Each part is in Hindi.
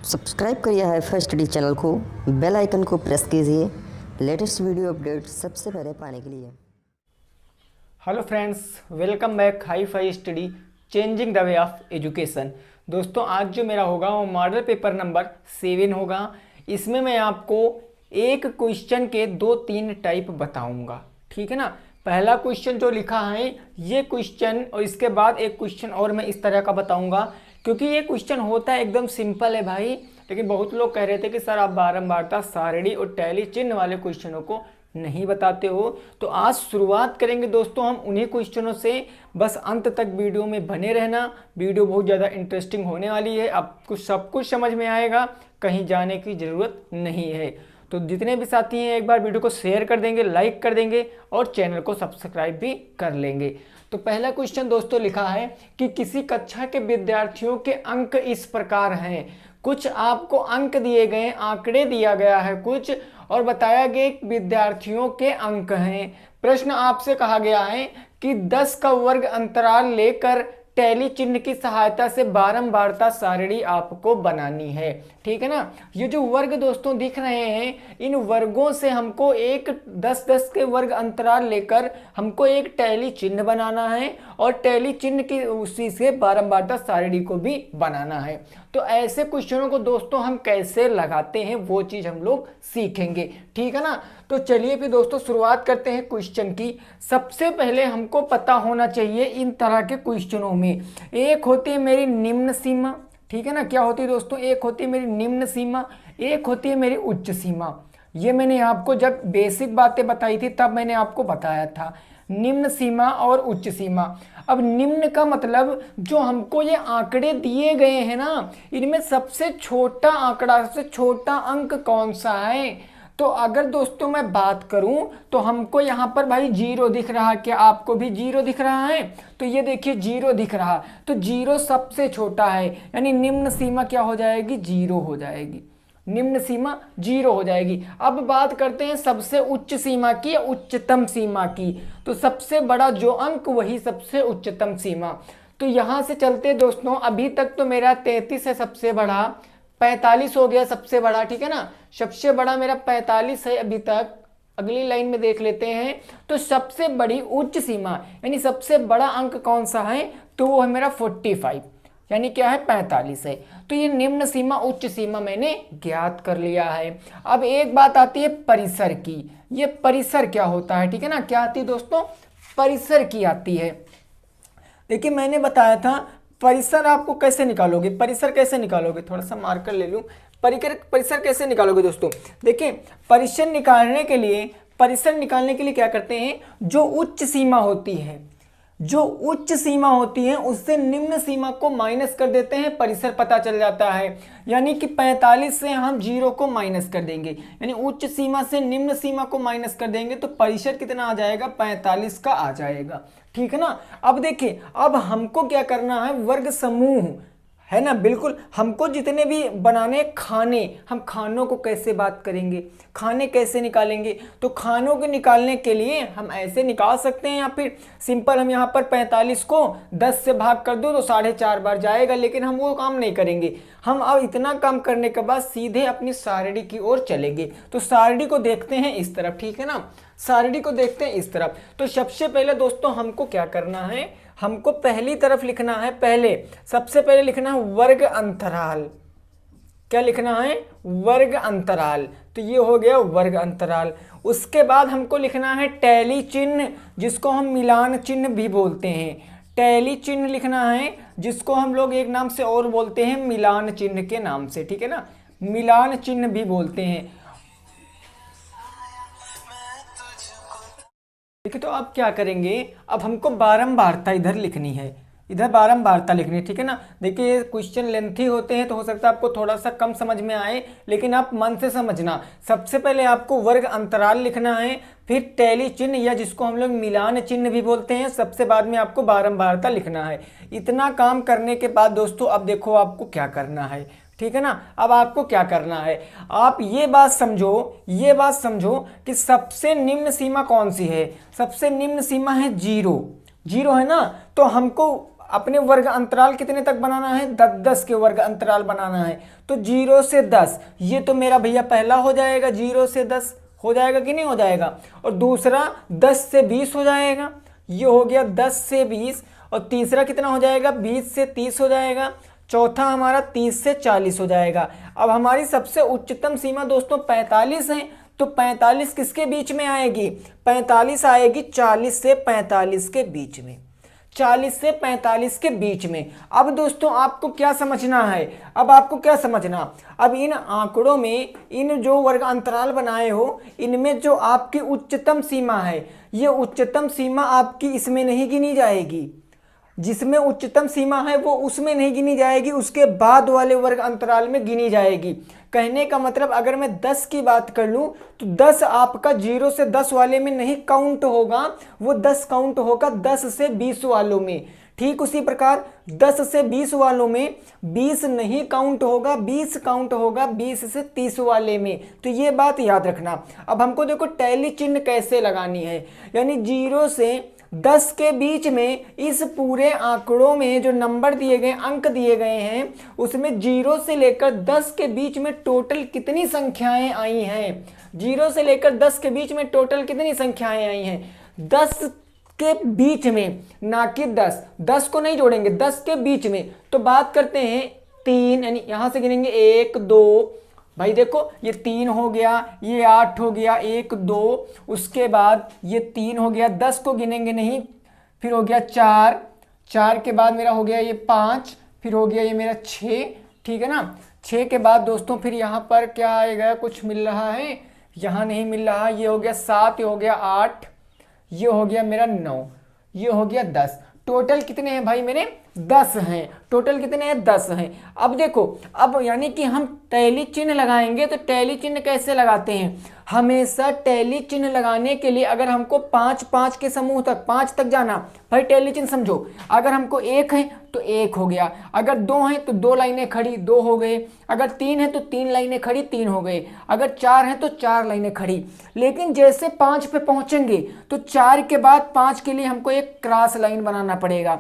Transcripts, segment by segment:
सब्सक्राइब करिए हाईफाई स्टडी चैनल को, बेल आइकन को प्रेस कीजिए लेटेस्ट वीडियो अपडेट सबसे पहले पाने के लिए। Hello friends, welcome back hifi study changing the way of education. दोस्तों, आज जो मेरा होगा वो मॉडल पेपर नंबर 7 होगा। इसमें मैं आपको एक क्वेश्चन के 2-3 टाइप बताऊंगा, ठीक है ना। पहला क्वेश्चन जो लिखा है ये क्वेश्चन, और इसके बाद एक क्वेश्चन और मैं इस तरह का बताऊंगा, क्योंकि ये क्वेश्चन होता है एकदम सिंपल है भाई। लेकिन बहुत लोग कह रहे थे कि सर आप बारंबारता, सारणी और टैली चिन्ह वाले क्वेश्चनों को नहीं बताते हो। तो आज शुरुआत करेंगे दोस्तों हम उन्हीं क्वेश्चनों से। बस अंत तक वीडियो में बने रहना, वीडियो बहुत ज़्यादा इंटरेस्टिंग होने वाली है। आपको सब कुछ समझ में आएगा, कहीं जाने की ज़रूरत नहीं है। तो जितने भी साथी हैं एक बार वीडियो को शेयर कर देंगे, लाइक कर देंगे और चैनल को सब्सक्राइब भी कर लेंगे। तो पहला क्वेश्चन दोस्तों लिखा है कि किसी कक्षा के विद्यार्थियों के अंक इस प्रकार हैं। कुछ आपको अंक दिए गए, आंकड़े दिया गया है कुछ, और बताया गया कि विद्यार्थियों के अंक हैं। प्रश्न आपसे कहा गया है कि 10 का वर्ग अंतराल लेकर टैली चिन्ह की सहायता से बारंबारता सारणी आपको बनानी है, ठीक है ना। ये जो वर्ग दोस्तों दिख रहे हैं, इन वर्गों से हमको एक 10-10 के वर्ग अंतराल लेकर हमको एक टैली चिन्ह बनाना है, और टैली चिन्ह की उसी से बारंबारता सारणी को भी बनाना है। तो ऐसे क्वेश्चनों को दोस्तों हम कैसे लगाते हैं वो चीज हम लोग सीखेंगे, ठीक है ना। तो चलिए फिर दोस्तों शुरुआत करते हैं क्वेश्चन की। सबसे पहले हमको पता होना चाहिए इन तरह के क्वेश्चनों में, एक होती है मेरी निम्न सीमा, ठीक है ना। क्या होती है दोस्तों? एक होती है मेरी निम्न सीमा, एक होती है मेरी उच्च सीमा। ये मैंने आपको जब बेसिक बातें बताई थी तब मैंने आपको बताया था, निम्न सीमा और उच्च सीमा। अब निम्न का मतलब जो हमको ये आंकड़े दिए गए हैं ना, इनमें सबसे छोटा आंकड़ा, सबसे छोटा अंक कौन सा है। तो अगर दोस्तों मैं बात करूं तो हमको यहाँ पर भाई 0 दिख रहा, क्या आपको भी 0 दिख रहा है? तो ये देखिए 0 दिख रहा, तो 0 सबसे छोटा है, यानी निम्न सीमा क्या हो जाएगी? 0 हो जाएगी। निम्न सीमा 0 हो जाएगी। अब बात करते हैं सबसे उच्च सीमा की, उच्चतम सीमा की। तो सबसे बड़ा जो अंक वही सबसे उच्चतम सीमा। तो यहां से चलते दोस्तों, अभी तक तो मेरा 33 है सबसे बड़ा, 45 हो गया सबसे बड़ा, ठीक है ना। सबसे बड़ा मेरा 45 है अभी तक। अगली लाइन में देख लेते हैं, तो सबसे बड़ी उच्च सीमा यानी सबसे बड़ा अंक कौन सा है? तो वो है मेरा 45, यानी क्या है? 45 है। तो ये निम्न सीमा उच्च सीमा मैंने ज्ञात कर लिया है। अब एक बात आती है परिसर की। ये परिसर क्या होता है, ठीक है ना। क्या आती है दोस्तों? परिसर की आती है। देखिए मैंने बताया था परिसर आपको कैसे निकालोगे, परिसर कैसे निकालोगे, थोड़ा सा मार्कर ले लूं। परिसर कैसे निकालोगे दोस्तों? देखिए परिसर निकालने के लिए क्या करते हैं, जो उच्च सीमा होती है, जो उच्च सीमा होती है उससे निम्न सीमा को माइनस कर देते हैं, परिसर पता चल जाता है। यानी कि 45 से हम 0 को माइनस कर देंगे, यानी उच्च सीमा से निम्न सीमा को माइनस कर देंगे, तो परिसर कितना आ जाएगा? 45 का आ जाएगा, ठीक है ना। अब देखिए, अब हमको क्या करना है? वर्ग समूह है ना, बिल्कुल। हमको जितने भी बनाने खाने, हम खानों को कैसे बात करेंगे, खाने कैसे निकालेंगे? तो खानों को निकालने के लिए हम ऐसे निकाल सकते हैं, या फिर सिंपल हम यहाँ पर 45 को 10 से भाग कर दो तो 4.5 बार जाएगा, लेकिन हम वो काम नहीं करेंगे। हम अब इतना काम करने के बाद सीधे अपनी सारणी की ओर चलेंगे। तो सारणी को देखते हैं इस तरफ, ठीक है ना। सारणी को देखते हैं इस तरफ। तो सबसे पहले दोस्तों हमको क्या करना है? हमको पहली तरफ लिखना है, सबसे पहले लिखना है वर्ग अंतराल। क्या लिखना है? वर्ग अंतराल। तो ये हो गया वर्ग अंतराल। उसके बाद हमको लिखना है टैली चिन्ह, जिसको हम मिलान चिन्ह भी बोलते हैं। टैली चिन्ह लिखना है, जिसको हम लोग एक नाम से और बोलते हैं मिलान चिन्ह के नाम से, ठीक है ना। मिलान चिन्ह भी बोलते हैं। देखिए तो अब क्या करेंगे, अब हमको बारंबारता इधर लिखनी है, इधर बारंबारता लिखनी है, ठीक है ना। देखिए क्वेश्चन लेंथी होते हैं तो हो सकता है आपको थोड़ा सा कम समझ में आए, लेकिन आप मन से समझना। सबसे पहले आपको वर्ग अंतराल लिखना है, फिर टैली चिन्ह या जिसको हम लोग मिलान चिन्ह भी बोलते हैं, सबसे बाद में आपको बारंबारता लिखना है। इतना काम करने के बाद दोस्तों अब देखो आपको क्या करना है, ठीक है ना। अब आपको क्या करना है, आप ये बात समझो कि सबसे निम्न सीमा कौन सी है? सबसे निम्न सीमा है 0 है ना। तो हमको अपने वर्ग अंतराल कितने तक बनाना है, 10-10 के वर्ग अंतराल बनाना है। तो 0 से 10 ये तो मेरा भैया पहला हो जाएगा, 0 से 10 हो जाएगा कि नहीं हो जाएगा। और दूसरा 10 से 20 हो जाएगा, ये हो गया 10 से 20। और तीसरा कितना हो जाएगा, 20 से 30 हो जाएगा। चौथा हमारा 30 से 40 हो जाएगा। अब हमारी सबसे उच्चतम सीमा दोस्तों 45 है, तो 45 किसके बीच में आएगी, 45 आएगी 40 से 45 के बीच में, 40 से 45 के बीच में। अब दोस्तों आपको क्या समझना है, अब आपको क्या समझना, अब इन आंकड़ों में इन जो वर्ग अंतराल बनाए हो इनमें जो आपकी उच्चतम सीमा है, ये उच्चतम सीमा आपकी इसमें नहीं गिनी जाएगी, जिसमें उच्चतम सीमा है वो उसमें नहीं गिनी जाएगी, उसके बाद वाले वर्ग अंतराल में गिनी जाएगी। कहने का मतलब अगर मैं 10 की बात कर लूं तो 10 आपका 0 से 10 वाले में नहीं काउंट होगा, वो 10 काउंट होगा 10 से 20 वालों में। ठीक उसी प्रकार 10 से 20 वालों में 20 नहीं काउंट होगा, 20 काउंट होगा 20 से 30 वाले में। तो ये बात याद रखना। अब हमको देखो टैली चिन्ह कैसे लगानी है, यानी 0 से 10 के बीच में इस पूरे आंकड़ों में जो नंबर दिए गए, अंक दिए गए हैं, उसमें 0 से लेकर 10 के बीच में टोटल कितनी संख्याएं आई हैं, 0 से लेकर 10 के बीच में टोटल कितनी संख्याएं आई हैं, 10 के बीच में, ना कि 10 को नहीं जोड़ेंगे, 10 के बीच में। तो बात करते हैं 3, यानी यहां से गिनेंगे 1 2, भाई देखो ये 3 हो गया, ये 8 हो गया, 1 2, उसके बाद ये 3 हो गया, 10 को गिनेंगे नहीं, फिर हो गया 4 के बाद मेरा हो गया ये 5, फिर हो गया ये मेरा 6, ठीक है ना। 6 के बाद दोस्तों फिर यहाँ पर क्या आएगा, कुछ मिल रहा है, यहाँ नहीं मिल रहा, ये हो गया 7, ये हो गया 8, ये हो गया मेरा 9, ये हो गया 10। टोटल कितने हैं भाई मेरे, 10 हैं। टोटल कितने हैं, 10 हैं। अब देखो, अब यानी कि हम टैली चिन्ह लगाएंगे तो टैली चिन्ह कैसे लगाते हैं, हमेशा टैली चिन्ह लगाने के लिए अगर हमको 5-5 के समूह तक, 5 तक जाना, भाई टैली चिन्ह समझो, अगर हमको 1 है तो 1 हो गया, अगर 2 है तो 2 लाइनें खड़ी, 2 हो गए, अगर 3 है तो 3 लाइनें खड़ी, 3 हो गए, अगर 4 है तो 4 लाइनें खड़ी। लेकिन जैसे 5 पे पहुंचेंगे तो 4 के बाद 5 के लिए हमको एक क्रॉस लाइन बनाना पड़ेगा,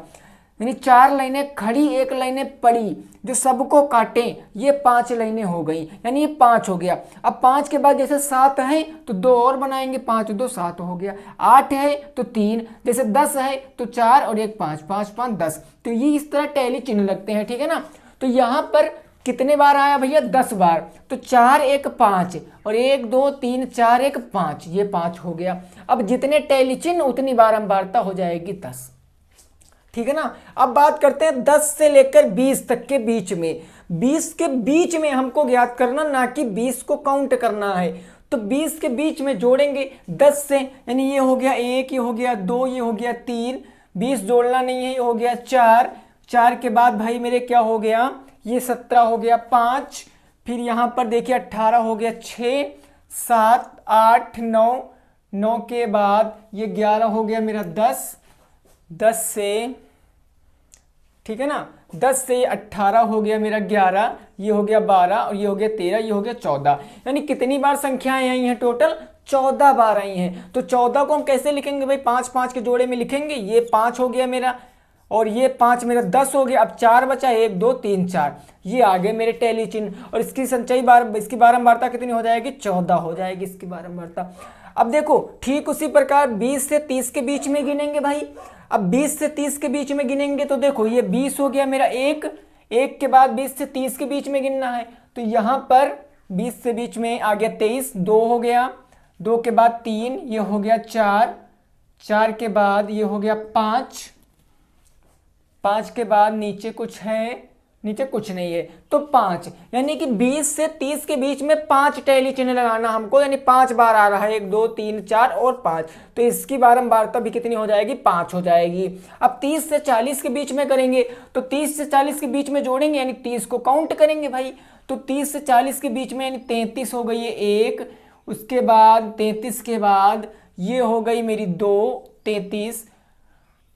यानी 4 लाइनें खड़ी, 1 लाइनें पड़ी, जो सबको काटें, ये 5 लाइनें हो गई, यानी ये 5 हो गया। अब 5 के बाद जैसे 7 है तो 2 और बनाएंगे, 5 2 7 हो गया, 8 है तो 3, जैसे 10 है तो 4 और 1 5, 5 5 10। तो ये इस तरह टैली चिन्ह लगते हैं, ठीक है ना। तो यहाँ पर कितने बार आया भैया, 10 बार, तो 4 1 5 और 1 2 3 4 1 5, ये 5 हो गया। अब जितने टैली चिन्ह उतनी बारंबारता हो जाएगी 10, ठीक है ना। अब बात करते हैं 10 से लेकर 20 तक के बीच में, 20 के बीच में हमको ज्ञात करना, ना कि 20 को काउंट करना है। तो 20 के बीच में जोड़ेंगे 10 से, यानी ये हो गया 1, ये हो गया 2, ये हो गया 3, 20 जोड़ना नहीं है, ये हो गया 4 के बाद भाई मेरे क्या हो गया, ये 17 हो गया 5, फिर यहाँ पर देखिए 18 हो गया 6 7 8 9 के बाद ये 11 हो गया मेरा 10 से, ठीक है ना, 10 से 18 हो गया मेरा 11, ये हो गया 12 और ये हो गया 13, ये हो गया 14। यानी कितनी बार संख्याएं आई हैं, टोटल 14 बार आई हैं। तो 14 को हम कैसे लिखेंगे भाई, 5-5 के जोड़े में लिखेंगे, ये 5 हो गया मेरा और ये 5 मेरा 10 हो गया। अब 4 बचा, 1 2 3 4, ये आ गए मेरे टैली चिन्ह। और इसकी संचयी बार, इसकी बारंबारता कितनी हो जाएगी, 14 हो जाएगी इसकी बारंबारता। अब देखो ठीक उसी प्रकार 20 से 30 के बीच में गिनेंगे भाई। अब 20 से 30 के बीच में गिनेंगे तो देखो ये 20 हो गया मेरा 1 के बाद 20 से 30 के बीच में गिनना है, तो यहाँ पर 20 से बीच में आ गया 23, 2 हो गया, 2 के बाद 3, ये हो गया 4 के बाद ये हो गया 5 के बाद नीचे कुछ है, नीचे कुछ नहीं है, तो 5, यानी कि 20 से 30 के बीच में 5 टैली चिन्ह लगाना हमको, यानी 5 बार आ रहा है, 1 2 3 4 और 5, तो इसकी बारंबारता भी कितनी हो जाएगी, 5 हो जाएगी। अब 30 से 40 के बीच में करेंगे तो 30 से 40 के बीच में जोड़ेंगे, यानी 30 को काउंट करेंगे भाई, तो 30 से 40 के बीच में यानी 33 हो गई है 1, उसके बाद 33 के बाद ये हो गई मेरी 2 33,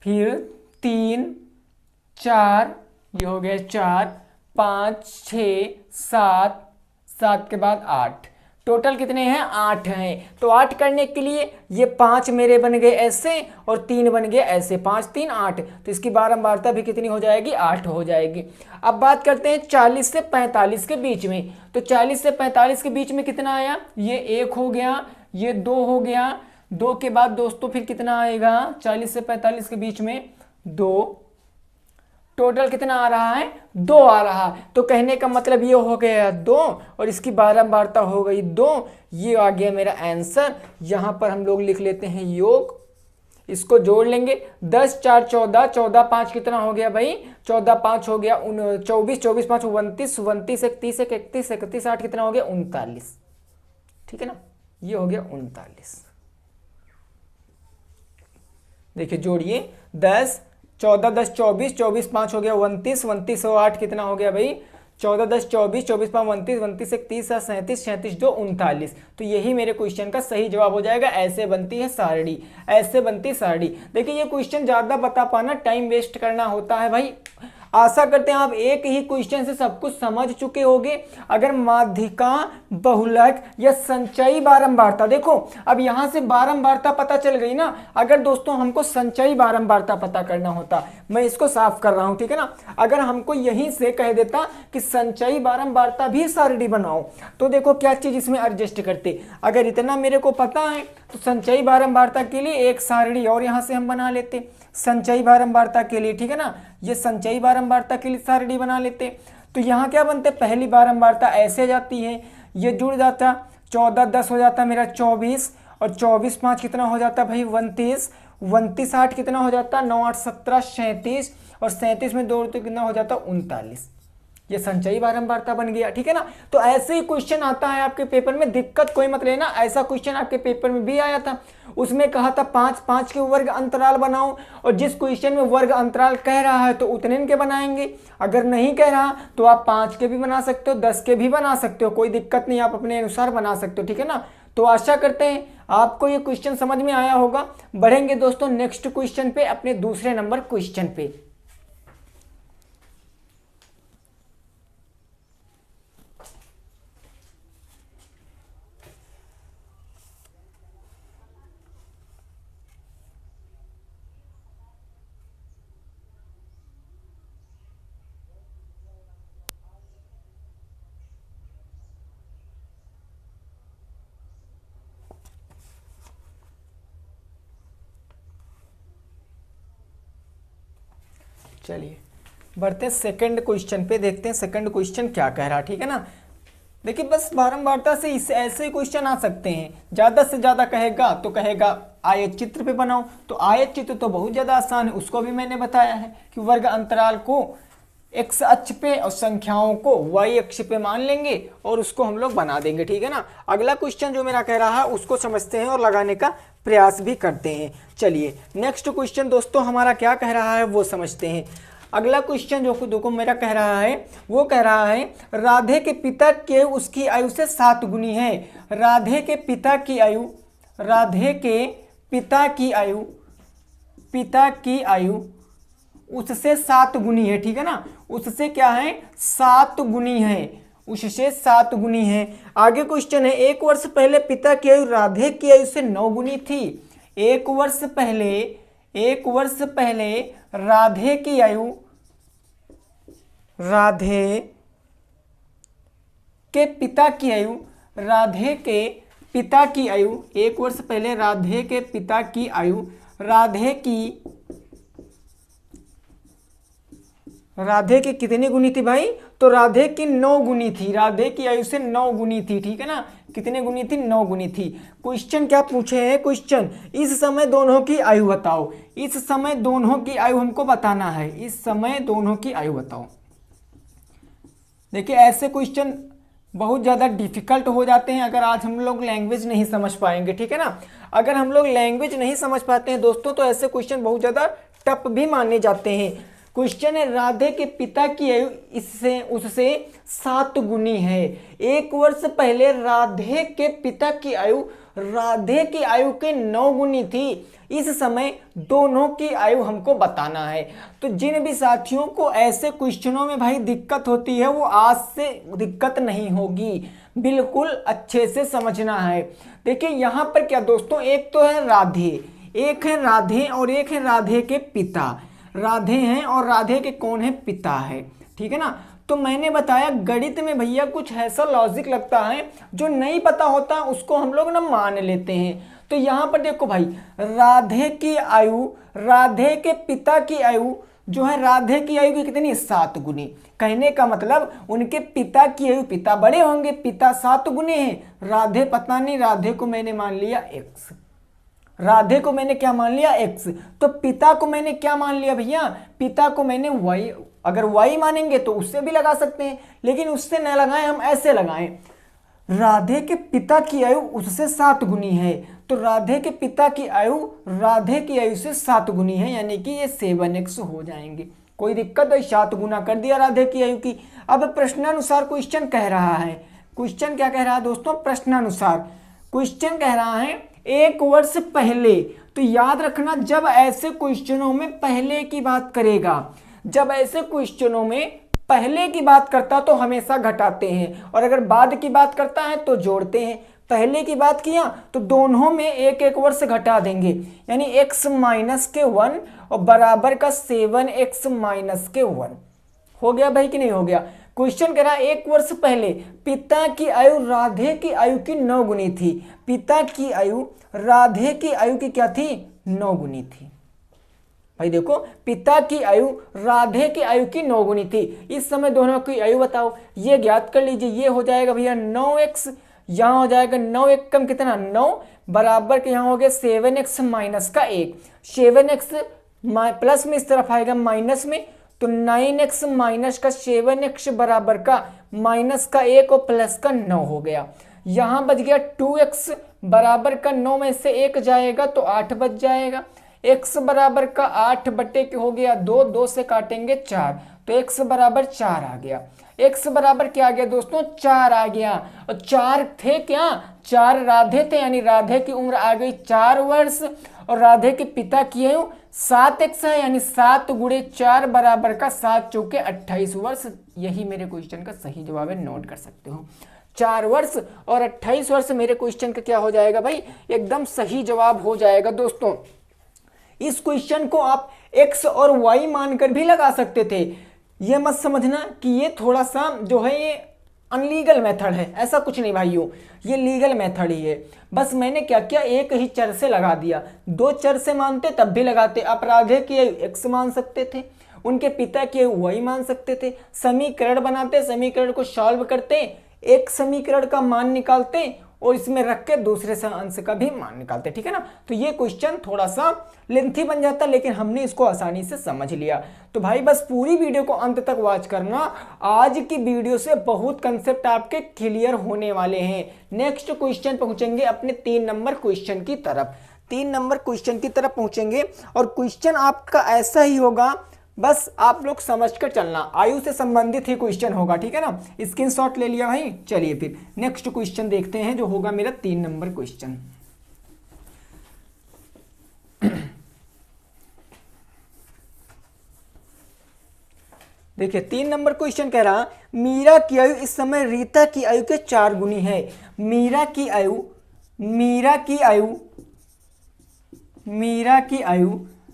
फिर 3 4, ये हो गया 4 5 6 7 के बाद 8, टोटल कितने हैं 8 हैं। तो 8 करने के लिए ये 5 मेरे बन गए ऐसे और 3 बन गए ऐसे, 5 3 8, तो इसकी बारंबारता भी कितनी हो जाएगी 8 हो जाएगी। अब बात करते हैं 40 से 45 के बीच में। तो 40 से 45 के बीच में कितना आया, ये 1 हो गया, ये 2 हो गया, 2 के बाद दोस्तों फिर कितना आएगा 40 से 45 के बीच में 2, टोटल कितना आ रहा है 2 आ रहा है। तो कहने का मतलब ये हो गया 2 और इसकी बारंबारता हो गई 2, ये आ गया मेरा आंसर। यहाँ पर हम लोग लिख लेते हैं योग, इसको जोड़ लेंगे 10 4 14, 14 5 कितना हो गया भाई 14 5 हो गया 24, 24 5 29, 29 31 31 31 8 कितना हो गया 39, ठीक है ना, ये हो गया 39। देखिए जोड़िए 10 14 10 24, 24 5 हो गया 29, 29 और 8 कितना हो गया भाई 14 10 24, 24 5 29, 29 31 37, 37 2 39। तो यही मेरे क्वेश्चन का सही जवाब हो जाएगा। ऐसे बनती है सारणी, ऐसे बनती सारणी। देखिए ये क्वेश्चन ज़्यादा बता पाना टाइम वेस्ट करना होता है भाई। आशा करते हैं आप एक ही क्वेश्चन से सब कुछ समझ चुके होंगे। अगर माध्यिका, बहुलक या संचयी बारंबारता, देखो अब यहां से बारंबारता पता चल गई ना। अगर दोस्तों हमको संचयी बारंबारता पता करना होता, मैं इसको साफ कर रहा हूं, ठीक है ना, अगर हमको यहीं से कह देता कि संचयी बारंबारता भी सारणी बनाओ, तो देखो क्या चीज इसमें एडजस्ट करते। अगर इतना मेरे को पता है तो संचयी बारंबारता के लिए एक सारणी और यहां से हम बना लेते, संचयी बारंबारता के लिए, ठीक है ना, ये संचयी बारंबारता के लिए सारणी बना लेते। तो यहाँ क्या बनते, पहली बारंबारता ऐसे जाती है, ये जुड़ जाता, 14 10 हो जाता मेरा 24 और 24 5 कितना हो जाता भाई 29, 29 8 कितना हो जाता 9 8 17 37 और 37 में 2 तो कितना हो जाता 39। ये संचयी बारंबारता बन गया, ठीक है ना। तो ऐसे ही क्वेश्चन आता है आपके पेपर में, दिक्कत कोई मत लेना। ऐसा क्वेश्चन आपके पेपर में भी आया था, उसमें कहा था 5 5 के वर्ग अंतराल बनाओ, और जिस क्वेश्चन में वर्ग अंतराल कह रहा है तो उतने के बनाएंगे, अगर नहीं कह रहा तो आप 5 के भी बना सकते हो, 10 के भी बना सकते हो, कोई दिक्कत नहीं, आप अपने अनुसार बना सकते हो, ठीक है ना। तो आशा करते हैं आपको ये क्वेश्चन समझ में आया होगा। बढ़ेंगे दोस्तों नेक्स्ट क्वेश्चन पे, अपने दूसरे नंबर क्वेश्चन पे। चलिए बढ़ते हैं सेकंड क्वेश्चन पे, देखते हैं सेकंड क्वेश्चन क्या कह रहा है, ठीक है ना। देखिए बस बारंबारता से इस ऐसे क्वेश्चन आ सकते हैं, ज़्यादा से ज़्यादा कहेगा तो कहेगा आयत चित्र पे बनाओ, तो आयत चित्र तो बहुत ज़्यादा आसान है, उसको भी मैंने बताया है कि वर्ग अंतराल को x अक्ष पे और संख्याओं को y अक्ष पे मान लेंगे और उसको हम लोग बना देंगे, ठीक है ना। अगला क्वेश्चन जो मेरा कह रहा है उसको समझते हैं और लगाने का प्रयास भी करते हैं। चलिए नेक्स्ट क्वेश्चन दोस्तों हमारा क्या कह रहा है वो समझते हैं। अगला क्वेश्चन जो मेरा कह रहा है वो कह रहा है राधे के पिता के उसकी आयु से 7 गुनी है। राधे के पिता की आयु, राधे के पिता की आयु उससे 7 गुनी है, ठीक है ना। उससे क्या है 7 गुनी है, उससे 7 गुनी है। आगे क्वेश्चन है 1 वर्ष पहले पिता की आयु राधे की आयु से 9 गुनी थी। 1 वर्ष पहले राधे की आयु, राधे के पिता की आयु, राधे के पिता की आयु, 1 वर्ष पहले राधे के पिता की आयु राधे की कितनी गुनी थी भाई, तो राधे की 9 गुनी थी, राधे की आयु से 9 गुनी थी, ठीक है ना। कितने गुनी थी 9 गुनी थी। क्वेश्चन क्या पूछे हैं, क्वेश्चन इस समय दोनों की आयु बताओ। इस समय दोनों की आयु हमको बताना है, इस समय दोनों की आयु बताओ। देखिए ऐसे क्वेश्चन बहुत ज़्यादा डिफिकल्ट हो जाते हैं अगर आज हम लोग लैंग्वेज नहीं समझ पाएंगे, ठीक है ना। अगर हम लोग लैंग्वेज नहीं समझ पाते हैं दोस्तों तो ऐसे क्वेश्चन बहुत ज़्यादा टफ भी माने जाते हैं। क्वेश्चन है राधे के पिता की आयु इससे उससे 7 गुनी है। 1 वर्ष पहले राधे के पिता की आयु राधे की आयु के 9 गुनी थी। इस समय दोनों की आयु हमको बताना है। तो जिन भी साथियों को ऐसे क्वेश्चनों में भाई दिक्कत होती है वो आज से दिक्कत नहीं होगी, बिल्कुल अच्छे से समझना है। देखिए यहाँ पर क्या दोस्तों, एक तो है राधे, एक है राधे और एक है राधे के पिता। राधे हैं और राधे के कौन है, पिता है, ठीक है ना। तो मैंने बताया गणित में भैया कुछ ऐसा लॉजिक लगता है जो नहीं पता होता उसको हम लोग ना मान लेते हैं। तो यहाँ पर देखो भाई, राधे की आयु राधे के पिता की आयु जो है राधे की आयु की कितनी, 7 गुनी। कहने का मतलब उनके पिता की आयु, पिता बड़े होंगे, पिता 7 गुने हैं, राधे पता नहीं, राधे को मैंने मान लिया x, राधे को मैंने क्या मान लिया x। तो पिता को मैंने क्या मान लिया भैया, पिता को मैंने y। अगर y मानेंगे तो उससे भी लगा सकते हैं, लेकिन उससे न लगाएं, हम ऐसे लगाएं, राधे के पिता की आयु उससे 7 गुनी है। तो राधे के पिता की आयु राधे की आयु से 7 गुनी है, यानी कि ये 7x हो जाएंगे। कोई दिक्कत है, 7 गुना कर दिया राधे की आयु की। अब प्रश्नानुसार क्वेश्चन कह रहा है, क्वेश्चन क्या कह रहा है दोस्तों, प्रश्नानुसार क्वेश्चन कह रहा है 1 वर्ष पहले। तो याद रखना, जब ऐसे क्वेश्चनों में पहले की बात करेगा, जब ऐसे क्वेश्चनों में पहले की बात करता तो हमेशा घटाते हैं, और अगर बाद की बात करता है तो जोड़ते हैं। पहले की बात किया तो दोनों में 1 वर्ष घटा देंगे, यानी x माइनस के 1 और बराबर का 7x माइनस के 1। हो गया भाई कि नहीं हो गया। क्वेश्चन कह रहा है 1 वर्ष पहले पिता की आयु राधे की आयु की 9 गुनी थी। पिता की आयु राधे की आयु की क्या थी, 9 गुनी थी। भाई देखो, पिता की आयु राधे की आयु की 9 गुनी थी। इस समय दोनों की आयु बताओ, ये ज्ञात कर लीजिए। ये हो जाएगा भैया 9x, यहाँ हो जाएगा 9 एक कम कितना 9, बराबर के यहाँ हो गया 7x माइनस का 1। 7x प्लस में इस तरफ आएगा माइनस में, तो 9x माइनस का 7x बराबर का माइनस का 1 और प्लस का 9 हो गया। यहाँ बच गया 2x बराबर का 9 में से 1 जाएगा तो 8 बच जाएगा। x बराबर का 8 बटे के हो गया 2, 2 से काटेंगे 4, तो x बराबर 4 आ गया। x बराबर क्या आ गया दोस्तों, 4 आ गया। और 4 थे क्या, 4 राधे थे, यानी राधे की उम्र आ गई 4 वर्ष, और राधे के पिता की आयु 7x है, यानी 7 गुणे 4 बराबर का 7 चौके 28 वर्ष। यही मेरे क्वेश्चन का सही जवाब है, नोट कर सकते हो। 4 वर्ष और 28 वर्ष मेरे क्वेश्चन का क्या हो जाएगा भाई, एकदम सही जवाब हो जाएगा दोस्तों। इस क्वेश्चन को आप x और y मानकर भी लगा सकते थे। ये मत समझना कि ये थोड़ा सा जो है ये अनलीगल मेथड है, ऐसा कुछ नहीं भाइयों, ये लीगल मेथड ही है। बस मैंने क्या किया, एक ही चर से लगा दिया। 2 चर से मानते तब भी लगाते। आप राधे की x मान सकते थे, उनके पिता की y मान सकते थे। समीकरण बनाते, समीकरण को सॉल्व करते, एक समीकरण का मान निकालते और इसमें रख के दूसरे अंश का भी मान निकालते, ठीक है ना। तो ये क्वेश्चन थोड़ा सा लेंथी बन जाता, लेकिन हमने इसको आसानी से समझ लिया। तो भाई बस पूरी वीडियो को अंत तक वॉच करना। आज की वीडियो से बहुत कंसेप्ट आपके क्लियर होने वाले हैं। नेक्स्ट क्वेश्चन पहुंचेंगे अपने 3 नंबर क्वेश्चन की तरफ। 3 नंबर क्वेश्चन की तरफ पहुंचेंगे और क्वेश्चन आपका ऐसा ही होगा, बस आप लोग समझ कर चलना। आयु से संबंधित ही क्वेश्चन होगा, ठीक है ना। स्क्रीनशॉट ले लिया भाई। चलिए फिर नेक्स्ट क्वेश्चन देखते हैं, जो होगा मेरा 3 नंबर क्वेश्चन। देखिए 3 नंबर क्वेश्चन कह रहा, मीरा की आयु इस समय रीता की आयु के 4 गुनी है। मीरा की आयु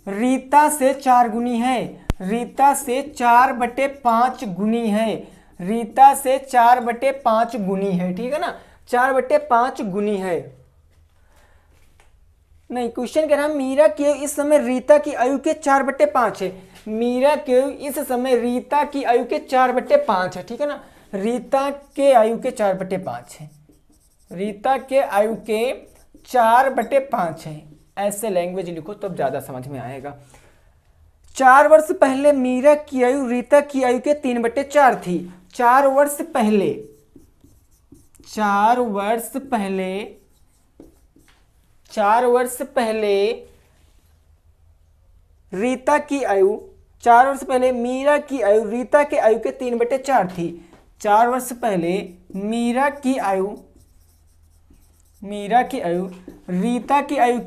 रीता से 4 गुनी है। रीता से 4/5 गुनी है। रीता से 4/5 गुनी है, ठीक है ना। 4/5 गुनी है। नहीं, क्वेश्चन कह रहा है मीरा की आयु इस समय रीता की आयु के 4/5 है। मीरा की आयु इस समय रीता की आयु के 4/5 है, ठीक है ना। रीता के आयु के 4/5 है। रीता के आयु के 4/5 है। ऐसे लैंग्वेज लिखो तब ज्यादा समझ में आएगा। 4 वर्ष पहले मीरा की आयु रीता की आयु के 3/4 थी। 4 वर्ष पहले रीता की आयु 4 वर्ष पहले मीरा की आयु रीता के आयु के 3/4 थी। 4 वर्ष पहले मीरा की आयु रीता की आयु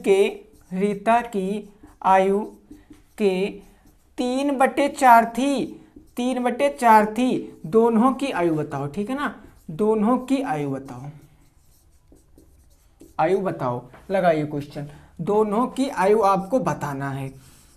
के 3/4 थी। 3/4 थी। दोनों की आयु बताओ, ठीक है ना, दोनों की आयु बताओ। आयु बताओ, लगाइए क्वेश्चन। दोनों की आयु आपको बताना है।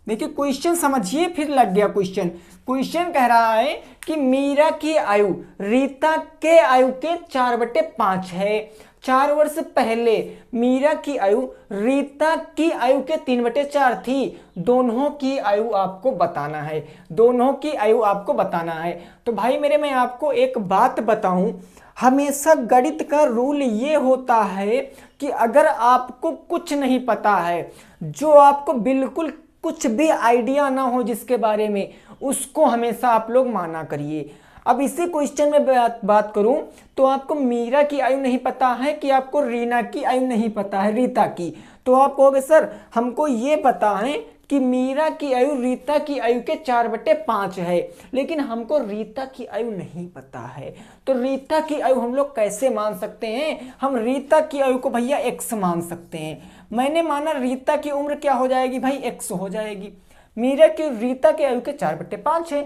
देखिए क्वेश्चन समझिए, फिर लग गया क्वेश्चन। क्वेश्चन कह रहा है कि मीरा की आयु रीता के आयु के 4/5 है। 4 वर्ष पहले मीरा की आयु रीता की आयु के 3/4 थी। दोनों की आयु आपको बताना है। दोनों की आयु आपको बताना है। तो भाई मेरे, मैं आपको एक बात बताऊं, हमेशा गणित का रूल ये होता है कि अगर आपको कुछ नहीं पता है, जो आपको बिल्कुल कुछ भी आइडिया ना हो जिसके बारे में, उसको हमेशा आप लोग माना करिए। अब इसी क्वेश्चन में बात करूं तो आपको मीरा की आयु नहीं पता है कि आपको रीना की आयु नहीं पता है, रीता की। तो आप कहोगे सर हमको ये पता है कि मीरा की आयु रीता की आयु के 4/5 है, लेकिन हमको रीता की आयु नहीं पता है। तो रीता की आयु हम लोग कैसे मान सकते हैं? हम रीता की आयु को भैया x मान सकते हैं। मैंने माना रीता की उम्र क्या हो जाएगी भाई, x हो जाएगी। रीता की आयु के 4/5 है,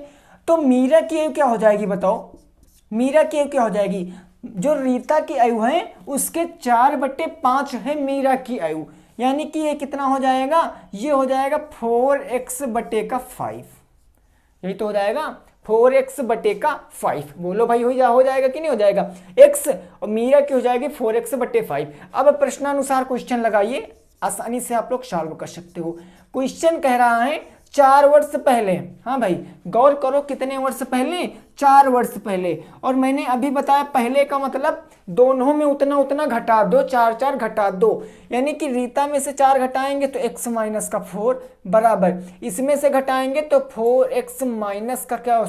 तो मीरा की आयु क्या हो जाएगी बताओ? मीरा की आयु क्या हो जाएगी? जो रीता की आयु है उसके 4/5 है मीरा की आयु, यानी कि ये कितना हो जाएगा? ये हो जाएगा 4x/5। यही तो हो जाएगा 4x/5। बोलो भाई हो जाएगा कि नहीं हो जाएगा? x और मीरा की हो जाएगी 4x/5। अब प्रश्नानुसार क्वेश्चन लगाइए, आसानी से आप लोग सॉल्व कर सकते हो। क्वेश्चन कह रहा है 4 वर्ष पहले, हाँ भाई गौर करो, कितने वर्ष पहले? 4 वर्ष पहले। और मैंने अभी बताया पहले का मतलब दोनों में उतना उतना घटा दो, 4 घटा दो, यानी कि रीता में से 4 घटाएंगे तो x माइनस का 4 बराबर, इसमें से घटाएंगे तो 4x माइनस का क्या,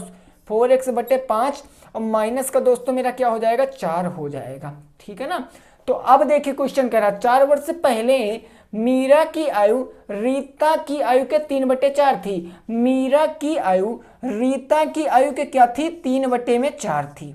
4x/5 और माइनस का दोस्तों मेरा क्या हो जाएगा? 4 हो जाएगा, ठीक है ना। तो अब देखिए क्वेश्चन कह रहा है 4 वर्ष पहले मीरा की आयु रीता की आयु के 3/4 थी। मीरा की आयु रीता की आयु के क्या थी? 3/4 थी।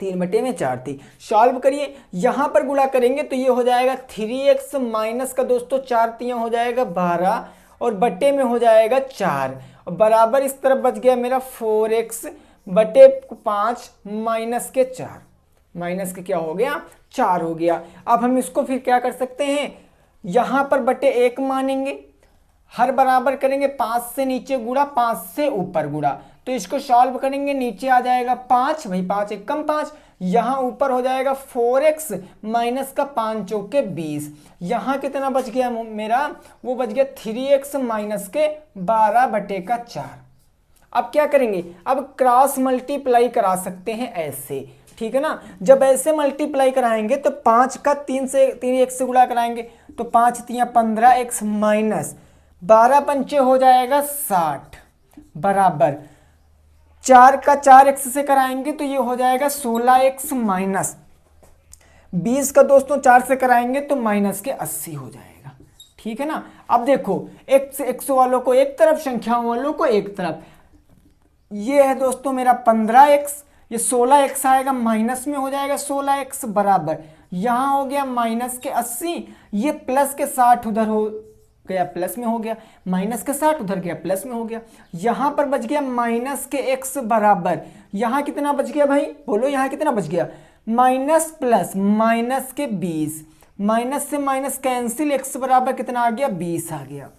3/4 थी। सॉल्व करिए, यहां पर गुणा करेंगे तो ये हो जाएगा 3x माइनस का दोस्तों 4 तियां हो जाएगा 12 और बटे में हो जाएगा 4 और बराबर इस तरफ बच गया मेरा 4x/5 माइनस के 4, माइनस के क्या हो गया? 4 हो गया। अब हम इसको फिर क्या कर सकते हैं? यहां पर बटे 1 मानेंगे, हर बराबर करेंगे 5 से नीचे गुणा 5 से ऊपर गुणा, तो इसको सॉल्व करेंगे नीचे आ जाएगा 5, भाई 5 1 कम 5, यहां ऊपर हो जाएगा 4x माइनस का 5 चौके 20, यहां कितना बच गया मेरा? वो बच गया 3x माइनस के 12/4। अब क्या करेंगे? अब क्रॉस मल्टीप्लाई करा सकते हैं ऐसे, ठीक है ना। जब ऐसे मल्टीप्लाई कराएंगे तो 5 का 3 x से गुणा कराएंगे तो 5 तियां 15x माइनस 12 पंचे हो जाएगा 60 बराबर 4 का 4x से कराएंगे तो ये हो जाएगा 16x माइनस 20 का दोस्तों 4 से कराएंगे तो माइनस के 80 हो जाएगा, ठीक है ना। अब देखो x वालों को एक तरफ, संख्याओं वालों को एक तरफ। ये है दोस्तों मेरा 15x, ये 16x आएगा, माइनस में हो जाएगा 16x बराबर, यहां हो गया माइनस के 80, ये प्लस के 60 उधर हो गया प्लस में हो गया, माइनस के 60 उधर गया प्लस में हो गया, यहां पर बच गया माइनस के x बराबर, यहां कितना बच गया भाई बोलो? यहां कितना बच गया? माइनस प्लस माइनस के 20, माइनस से माइनस कैंसिल, x बराबर कितना आ गया? 20 आ गया,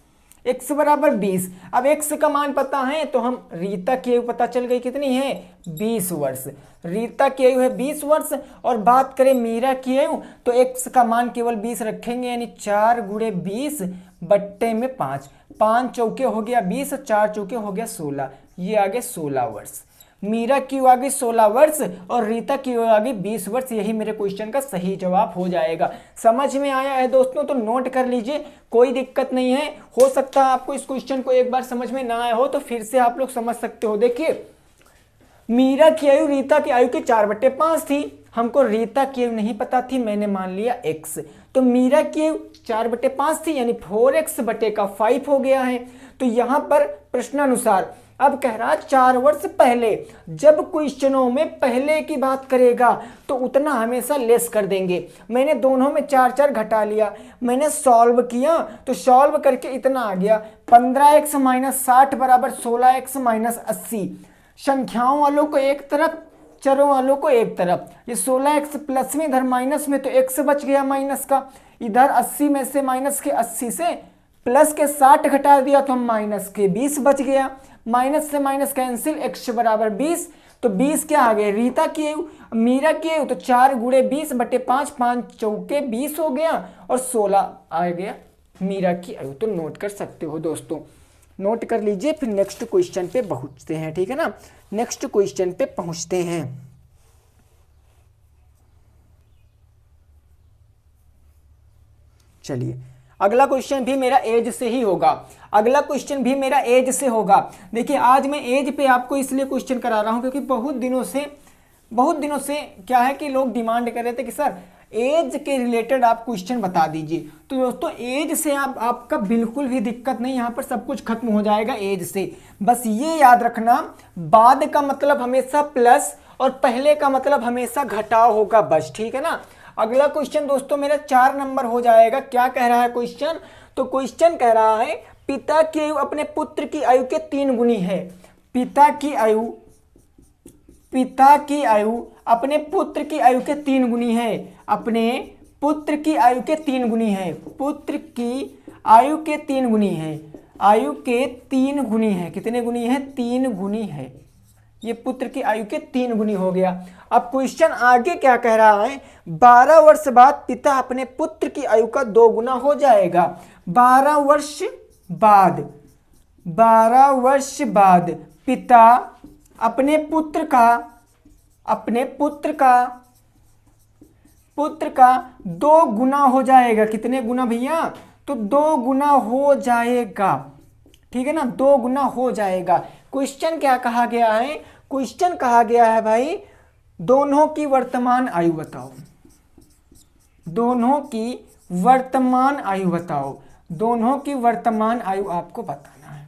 x बराबर 20। अब x का मान पता है तो हम रीता की आयु पता चल गई कितनी है? 20 वर्ष। रीता की आयु है 20 वर्ष और बात करें मीरा की आयु तो x का मान केवल 20 रखेंगे, यानी 4 × 20 बट्टे में 5, 5 चौके हो गया 20 और 4 चौके हो गया 16, ये आ गए 16 वर्ष। मीरा की आ गई 16 वर्ष और रीता की आ गई 20 वर्ष। यही मेरे क्वेश्चन का सही जवाब हो जाएगा। समझ में आया है दोस्तों? तो नोट कर लीजिए, कोई दिक्कत नहीं है। हो सकता है आपको इस क्वेश्चन को एक बार समझ में ना आया हो तो फिर से आप लोग समझ सकते हो। देखिए मीरा की आयु रीता की आयु के 4/5 थी, हमको रीता की आयु नहीं पता थी, मैंने मान लिया x, तो मीरा की आयु 4/5 थी यानी 4x/5 हो गया है। तो यहाँ पर प्रश्नानुसार अब कह रहा 4 वर्ष पहले, जब क्वेश्चनों में पहले की बात करेगा तो उतना हमेशा लेस कर देंगे। मैंने दोनों में 4 घटा लिया, मैंने सॉल्व किया तो सॉल्व करके इतना आ गया 15x - 60 बराबर 16x - 80। संख्याओं वालों को एक तरफ, चरों वालों को एक तरफ। ये 16x प्लस में, इधर माइनस में, तो x बच गया माइनस का। इधर 80 में से माइनस के 80 से प्लस के 60 घटा दिया तो माइनस के 20 बच गया। माइनस से माइनस कैंसिल, x बराबर 20। तो 20 क्या आ गया, रीता की आयु, मीरा की आयु, तो 4 × 20 बटे 5, 5 चौके 20 हो गया और 16 आ गया मीरा की आयु। तो नोट कर सकते हो दोस्तों, नोट कर लीजिए। फिर नेक्स्ट क्वेश्चन पे पहुंचते हैं, ठीक है ना। नेक्स्ट क्वेश्चन पे पहुंचते हैं। चलिए, अगला क्वेश्चन भी मेरा एज से ही होगा। अगला क्वेश्चन भी मेरा एज से होगा। देखिए, आज मैं एज पे आपको इसलिए क्वेश्चन करा रहा हूं क्योंकि बहुत दिनों से क्या है कि लोग डिमांड कर रहे थे कि सर एज के रिलेटेड आप क्वेश्चन बता दीजिए। तो दोस्तों, एज से आपका बिल्कुल भी दिक्कत नहीं, यहाँ पर सब कुछ खत्म हो जाएगा एज से। बस ये याद रखना, बाद का मतलब हमेशा प्लस और पहले का मतलब हमेशा घटाव होगा, बस, ठीक है ना। अगला क्वेश्चन दोस्तों मेरा 4 नंबर हो जाएगा। क्या कह रहा है क्वेश्चन, तो क्वेश्चन कह रहा है पिता की आयु अपने पुत्र की आयु के 3 गुनी है। पिता की आयु अपने पुत्र की आयु के 3 गुनी है। अपने पुत्र की आयु के 3 गुनी है। पुत्र की आयु के 3 गुनी है। आयु के 3 गुनी है। कितने गुनी है, 3 गुनी है। ये पुत्र की आयु के 3 गुनी हो गया। अब क्वेश्चन आगे क्या कह रहा है, 12 वर्ष बाद पिता अपने पुत्र की आयु का 2 गुना हो जाएगा। 12 वर्ष बाद पिता अपने पुत्र का 2 गुना हो जाएगा। कितने गुना भैया, तो 2 गुना हो जाएगा, ठीक है ना, 2 गुना हो जाएगा। क्वेश्चन क्या कहा गया है, क्वेश्चन कहा गया है भाई दोनों की वर्तमान आयु बताओ। दोनों की वर्तमान आयु बताओ। दोनों की वर्तमान आयु आपको बताना है।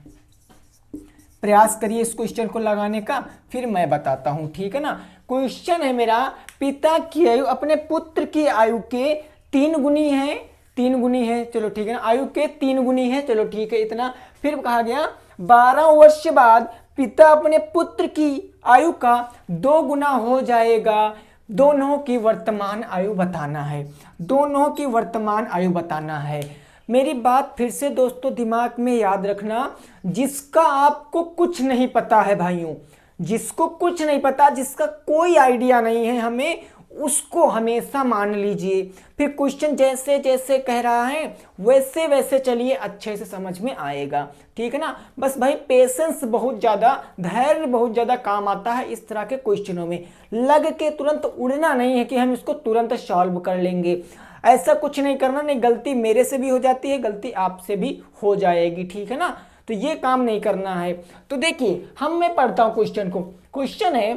प्रयास करिए इस क्वेश्चन को लगाने का, फिर मैं बताता हूं, ठीक है ना। क्वेश्चन है मेरा, पिता की आयु अपने पुत्र की आयु के 3 गुनी है। 3 गुनी है, चलो ठीक है ना, आयु के 3 गुनी है, चलो ठीक है इतना। फिर कहा गया 12 वर्ष बाद पिता अपने पुत्र की आयु का 2 गुना हो जाएगा। दोनों की वर्तमान आयु बताना है। दोनों की वर्तमान आयु बताना है। मेरी बात फिर से दोस्तों दिमाग में याद रखना, जिसका आपको कुछ नहीं पता है भाइयों, जिसको कुछ नहीं पता, जिसका कोई आइडिया नहीं है हमें, उसको हमेशा मान लीजिए। फिर क्वेश्चन जैसे जैसे कह रहा है वैसे वैसे चलिए, अच्छे से समझ में आएगा, ठीक है ना। बस भाई पेशेंस बहुत ज़्यादा, धैर्य बहुत ज़्यादा काम आता है इस तरह के क्वेश्चनों में। लग के तुरंत उड़ना नहीं है कि हम इसको तुरंत सॉल्व कर लेंगे, ऐसा कुछ नहीं करना। नहीं, गलती मेरे से भी हो जाती है, गलती आपसे भी हो जाएगी, ठीक है ना। तो ये काम नहीं करना है। तो देखिए, मैं पढ़ता हूँ क्वेश्चन को। क्वेश्चन है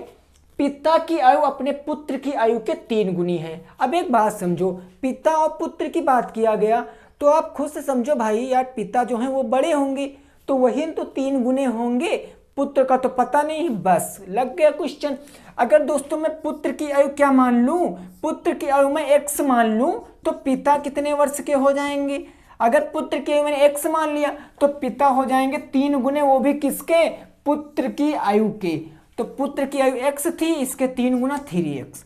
पिता की आयु अपने पुत्र की आयु के 3 गुनी है। अब एक बात समझो, पिता और पुत्र की बात किया गया तो आप खुद से समझो भाई, यार पिता जो हैं वो बड़े होंगे तो वही तो 3 गुने होंगे, पुत्र का तो पता नहीं, बस लग गया क्वेश्चन। अगर दोस्तों मैं पुत्र की आयु क्या मान लूं, पुत्र की आयु में x मान लूं तो पिता कितने वर्ष के हो जाएंगे। अगर पुत्र की आयु मैंने x मान लिया तो पिता हो जाएंगे 3 गुने, वो भी किसके, पुत्र की आयु के। तो पुत्र की आयु x थी, इसके 3 गुना 3x।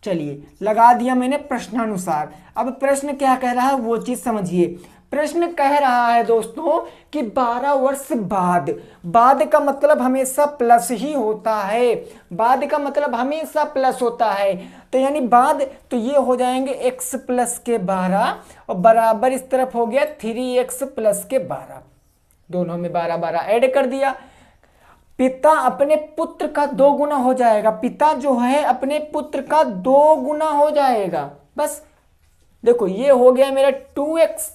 चलिए लगा दिया मैंने प्रश्नानुसार। अब प्रश्न क्या कह रहा है वो चीज समझिए। प्रश्न कह रहा है दोस्तों कि 12 वर्ष बाद, बाद का मतलब हमेशा प्लस ही होता है, बाद का मतलब हमेशा प्लस होता है। तो यानी बाद, तो ये हो जाएंगे x प्लस के 12 और बराबर इस तरफ हो गया 3x प्लस के 12, दोनों में 12 12 ऐड कर दिया। पिता अपने पुत्र का 2 गुना हो जाएगा। पिता जो है अपने पुत्र का 2 गुना हो जाएगा। बस देखो, ये हो गया मेरा 2x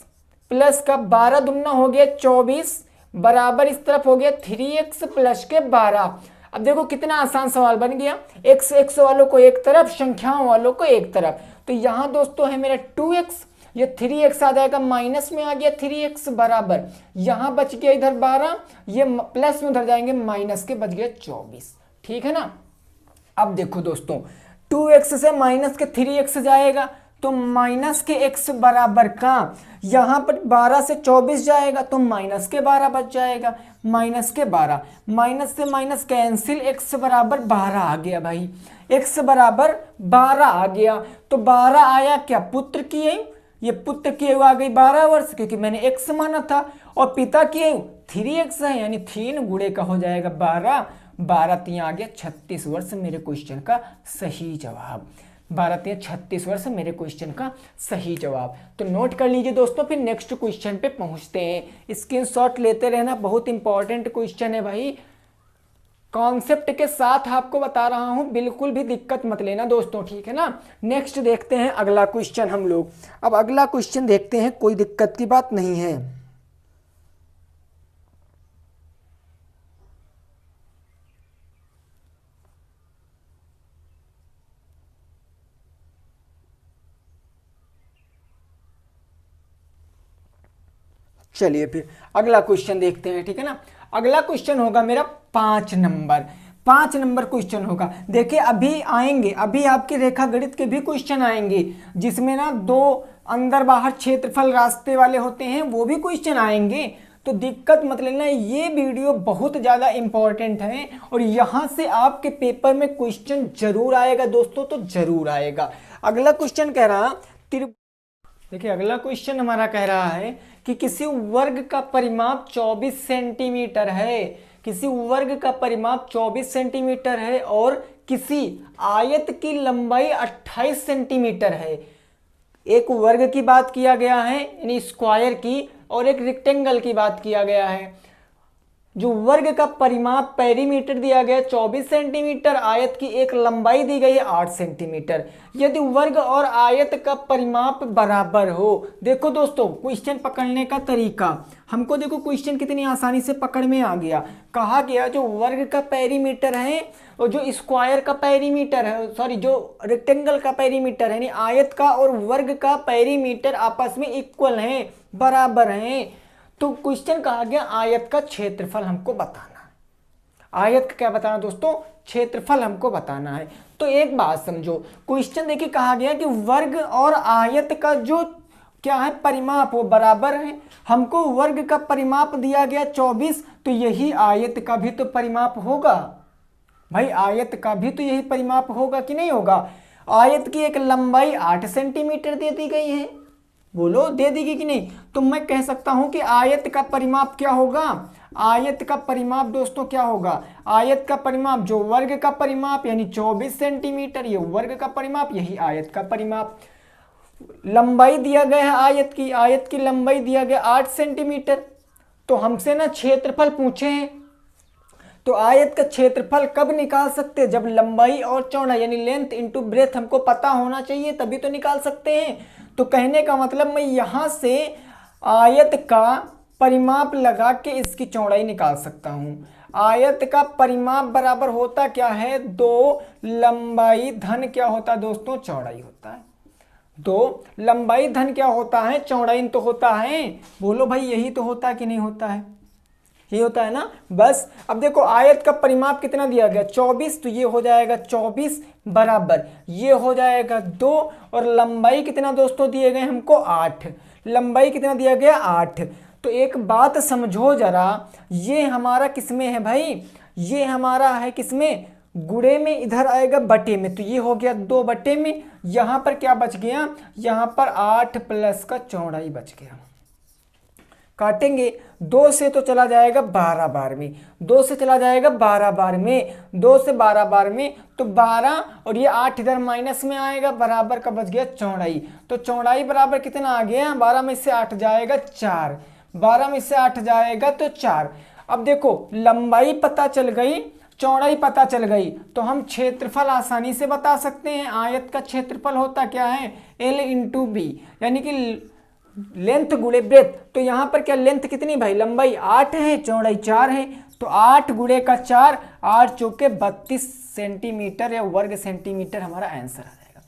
प्लस का 12 दुना हो गया 24 बराबर इस तरफ हो गया 3x प्लस के 12। अब देखो कितना आसान सवाल बन गया, x वालों को एक तरफ, संख्याओं वालों को एक तरफ। तो यहाँ दोस्तों है मेरा 2x, ये 3x आ जाएगा, माइनस में आ गया 3x बराबर, यहाँ बच गया इधर 12, ये प्लस में उधर जाएंगे माइनस के, बच गया 24। ठीक है ना। अब देखो दोस्तों 2x से माइनस के 3x जाएगा तो माइनस के x बराबर का, यहाँ पर 12 से 24 जाएगा तो माइनस के 12 बच जाएगा, माइनस के 12, माइनस से माइनस कैंसिल, x बराबर 12 आ गया भाई, x बराबर 12 आ गया। तो 12 आया क्या, पुत्र की आयु, ये पुत्र की आयु आ गई 12 वर्ष, क्योंकि मैंने x माना था, और पिता की आयु 3x है, यानी 3 गुणे का हो जाएगा 12, 12 3 आ गया 36 वर्ष मेरे क्वेश्चन का सही जवाब, 12 3 36 वर्ष मेरे क्वेश्चन का सही जवाब। तो नोट कर लीजिए दोस्तों, फिर नेक्स्ट क्वेश्चन पे पहुंचते हैं। स्क्रीनशॉट लेते रहना, बहुत इंपॉर्टेंट क्वेश्चन है भाई, कॉन्सेप्ट के साथ आपको बता रहा हूं, बिल्कुल भी दिक्कत मत लेना दोस्तों, ठीक है ना। नेक्स्ट देखते हैं अगला क्वेश्चन हम लोग। अब अगला क्वेश्चन देखते हैं, कोई दिक्कत की बात नहीं है। चलिए फिर अगला क्वेश्चन देखते हैं, ठीक है ना। अगला क्वेश्चन होगा मेरा 5 नंबर, 5 नंबर क्वेश्चन होगा। देखिए अभी आएंगे, अभी आपके रेखा गणित के भी क्वेश्चन आएंगे, जिसमें ना 2 अंदर बाहर क्षेत्रफल रास्ते वाले होते हैं, वो भी क्वेश्चन आएंगे, तो दिक्कत मत लेना। ये वीडियो बहुत ज़्यादा इंपॉर्टेंट है और यहाँ से आपके पेपर में क्वेश्चन जरूर आएगा दोस्तों, तो जरूर आएगा। अगला क्वेश्चन कह रहा, देखिए अगला क्वेश्चन हमारा कह रहा है कि किसी वर्ग का परिमाप 24 सेंटीमीटर है, किसी वर्ग का परिमाप 24 सेंटीमीटर है और किसी आयत की लंबाई 28 सेंटीमीटर है। एक वर्ग की बात किया गया है यानी स्क्वायर की, और एक रेक्टेंगल की बात किया गया है। जो वर्ग का परिमाप पेरीमीटर दिया गया 24 सेंटीमीटर, आयत की एक लंबाई दी गई है 8 सेंटीमीटर। यदि वर्ग और आयत का परिमाप बराबर हो, देखो दोस्तों क्वेश्चन पकड़ने का तरीका, हमको देखो क्वेश्चन कितनी आसानी से पकड़ में आ गया। कहा गया जो वर्ग का पेरीमीटर है और जो स्क्वायर का पेरीमीटर है, सॉरी जो रेक्टेंगल का पेरीमीटर है, यानी आयत का और वर्ग का पेरीमीटर आपस में इक्वल है, बराबर है। तो क्वेश्चन कहा गया आयत का क्षेत्रफल हमको बताना है। आयत का क्या बताना दोस्तों, क्षेत्रफल हमको बताना है। तो एक बात समझो, क्वेश्चन देखिए कहा गया कि वर्ग और आयत का जो क्या है परिमाप वो बराबर है। हमको वर्ग का परिमाप दिया गया 24, तो यही आयत का भी तो परिमाप होगा भाई, आयत का भी तो यही परिमाप होगा कि नहीं होगा। आयत की एक लंबाई 8 सेंटीमीटर दे दी गई है, बोलो दे देगी कि नहीं। तो मैं कह सकता हूं कि आयत का परिमाप क्या होगा, आयत का परिमाप दोस्तों क्या होगा, आयत का परिमाप जो वर्ग का परिमाप यानी 24 सेंटीमीटर, ये वर्ग का परिमाप यही आयत का परिमाप। लंबाई दिया गया है आयत की लंबाई दिया गया 8 सेंटीमीटर। तो हमसे ना क्षेत्रफल पूछे हैं, तो आयत का क्षेत्रफल कब निकाल सकते हैं, जब लंबाई और चौड़ाई यानी लेंथ इंटू ब्रेथ हमको पता होना चाहिए, तभी तो निकाल सकते हैं। तो कहने का मतलब मैं यहाँ से आयत का परिमाप लगा के इसकी चौड़ाई निकाल सकता हूँ। आयत का परिमाप बराबर होता क्या है, 2 लंबाई धन क्या होता है दोस्तों, चौड़ाई होता है। 2 लंबाई धन क्या होता है, चौड़ाई तो होता है। बोलो भाई यही तो होता है कि नहीं होता है, ये होता है ना। बस अब देखो आयत का परिमाप कितना दिया गया 24, तो ये हो जाएगा 24 बराबर ये हो जाएगा 2, और लंबाई कितना दोस्तों दिए गए हमको 8, लंबाई कितना दिया गया 8। तो एक बात समझो जरा, ये हमारा किसमें है भाई, ये हमारा है किसमें, गुणे में, इधर आएगा बटे में, तो ये हो गया 2 बटे में। यहाँ पर क्या बच गया, यहाँ पर 8 प्लस का चौड़ाई बच गया। काटेंगे 2 से तो चला जाएगा 12 बार में, 2 से चला जाएगा 12 बार में, 2 से 12 बार में, तो 12 और ये 8 इधर माइनस में आएगा, बराबर का बच गया चौड़ाई। तो चौड़ाई बराबर कितना आ गया, 12 में से 8 जाएगा 4, 12 में से 8 जाएगा तो 4। अब देखो लंबाई पता चल गई, चौड़ाई पता चल गई, तो हम क्षेत्रफल आसानी से बता सकते हैं। आयत का क्षेत्रफल होता क्या है, L इंटू बी, यानी कि लेंथ गुणे ब्रेथ। तो यहाँ पर क्या लेंथ कितनी भाई, लंबाई 8 है, चौड़ाई 4 है, तो 8 गुणे का 4, 8 चौके 32 सेंटीमीटर या वर्ग सेंटीमीटर हमारा आंसर आ जाएगा।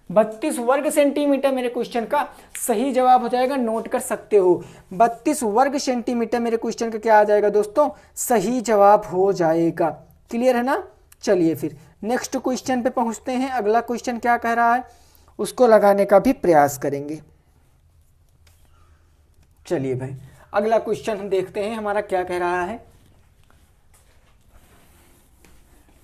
32 वर्ग सेंटीमीटर मेरे क्वेश्चन का सही जवाब हो जाएगा, नोट कर सकते हो। 32 वर्ग सेंटीमीटर मेरे क्वेश्चन का क्या आ जाएगा दोस्तों, सही जवाब हो जाएगा। क्लियर है ना। चलिए फिर नेक्स्ट क्वेश्चन पे पहुंचते हैं। अगला क्वेश्चन क्या कह रहा है उसको लगाने का भी प्रयास करेंगे। चलिए भाई अगला क्वेश्चन हम देखते हैं हमारा क्या कह रहा है।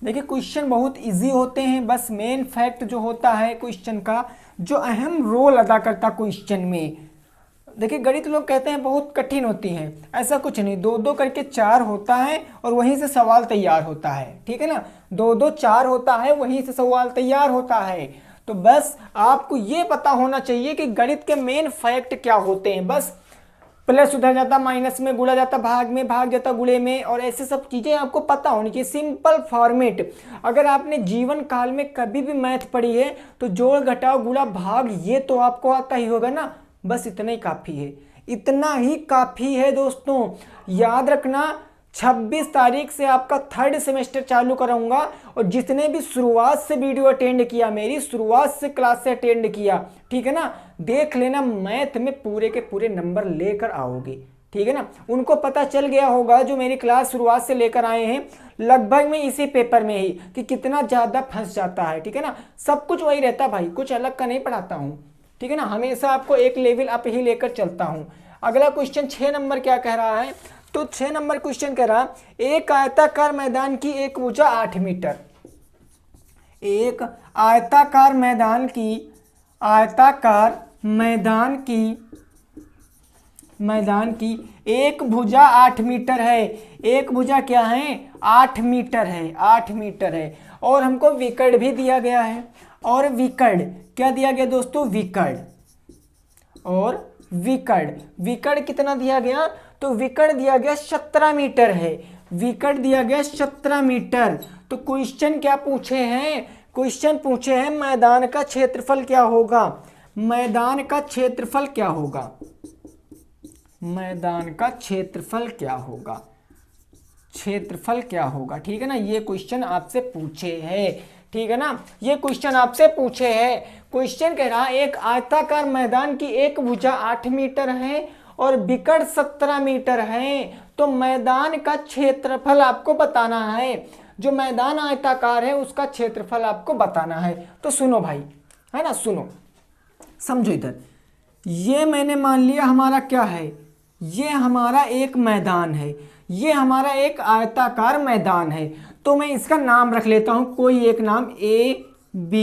देखिए क्वेश्चन बहुत इजी होते हैं, बस मेन फैक्ट जो होता है क्वेश्चन का, जो अहम रोल अदा करता क्वेश्चन में। देखिए गणित लोग कहते हैं बहुत कठिन होती हैं, ऐसा कुछ नहीं, 2-2 करके 4 होता है और वहीं से सवाल तैयार होता है। ठीक है ना, 2-2 4 होता है, वहीं से सवाल तैयार होता है। तो बस आपको ये पता होना चाहिए कि गणित के मेन फैक्ट क्या होते हैं। बस प्लस उधर जाता माइनस में, गुणा जाता भाग में, भाग जाता गुणे में, और ऐसे सब चीज़ें आपको पता होनी चाहिए। सिंपल फॉर्मेट, अगर आपने जीवन काल में कभी भी मैथ पढ़ी है तो जोड़ घटाव गुणा भाग ये तो आपको आता ही होगा ना। बस इतना ही काफ़ी है, इतना ही काफ़ी है दोस्तों। याद रखना 26 तारीख से आपका 3rd सेमेस्टर चालू कराऊंगा, और जितने भी शुरुआत से वीडियो अटेंड किया, मेरी शुरुआत से क्लास से अटेंड किया, ठीक है ना, देख लेना मैथ में पूरे के पूरे नंबर लेकर आओगे। ठीक है ना, उनको पता चल गया होगा जो मेरी क्लास शुरुआत से लेकर आए हैं लगभग में इसी पेपर में ही कि कितना ज़्यादा फंस जाता है। ठीक है ना, सब कुछ वही रहता भाई, कुछ अलग का नहीं पढ़ाता हूँ। ठीक है ना, हमेशा आपको एक लेवल अप ही लेकर चलता हूँ। अगला क्वेश्चन 6 नंबर क्या कह रहा है, तो 6 नंबर क्वेश्चन कह रहा, एक आयताकार मैदान की एक भुजा 8 मीटर। एक आयताकार मैदान की एक भुजा 8 मीटर है। एक भुजा क्या है, 8 मीटर है, 8 मीटर है। और हमको विकर्ण भी दिया गया है, और विकर्ण क्या दिया गया दोस्तों, विकर्ण। और विकर्ण कितना दिया गया, तो विकर्ण दिया गया 17 मीटर है। विकर्ण दिया गया 17 मीटर। तो क्वेश्चन क्या पूछे हैं, क्वेश्चन पूछे हैं मैदान का क्षेत्रफल क्या होगा। मैदान का क्षेत्रफल क्या होगा, मैदान का क्षेत्रफल क्या होगा, क्षेत्रफल क्या होगा। ठीक है ना, ये क्वेश्चन आपसे पूछे हैं। ठीक है ना, ये क्वेश्चन आपसे पूछे हैं। क्वेश्चन कह रहा है एक आयताकार मैदान की एक भुजा 8 मीटर है और विकर्ण 17 मीटर है, तो मैदान का क्षेत्रफल आपको बताना है। जो मैदान आयताकार है उसका क्षेत्रफल आपको बताना है। तो सुनो भाई, है ना, सुनो समझो इधर। ये मैंने मान लिया हमारा क्या है, ये हमारा एक मैदान है, ये हमारा एक आयताकार मैदान है। तो मैं इसका नाम रख लेता हूं, कोई एक नाम A B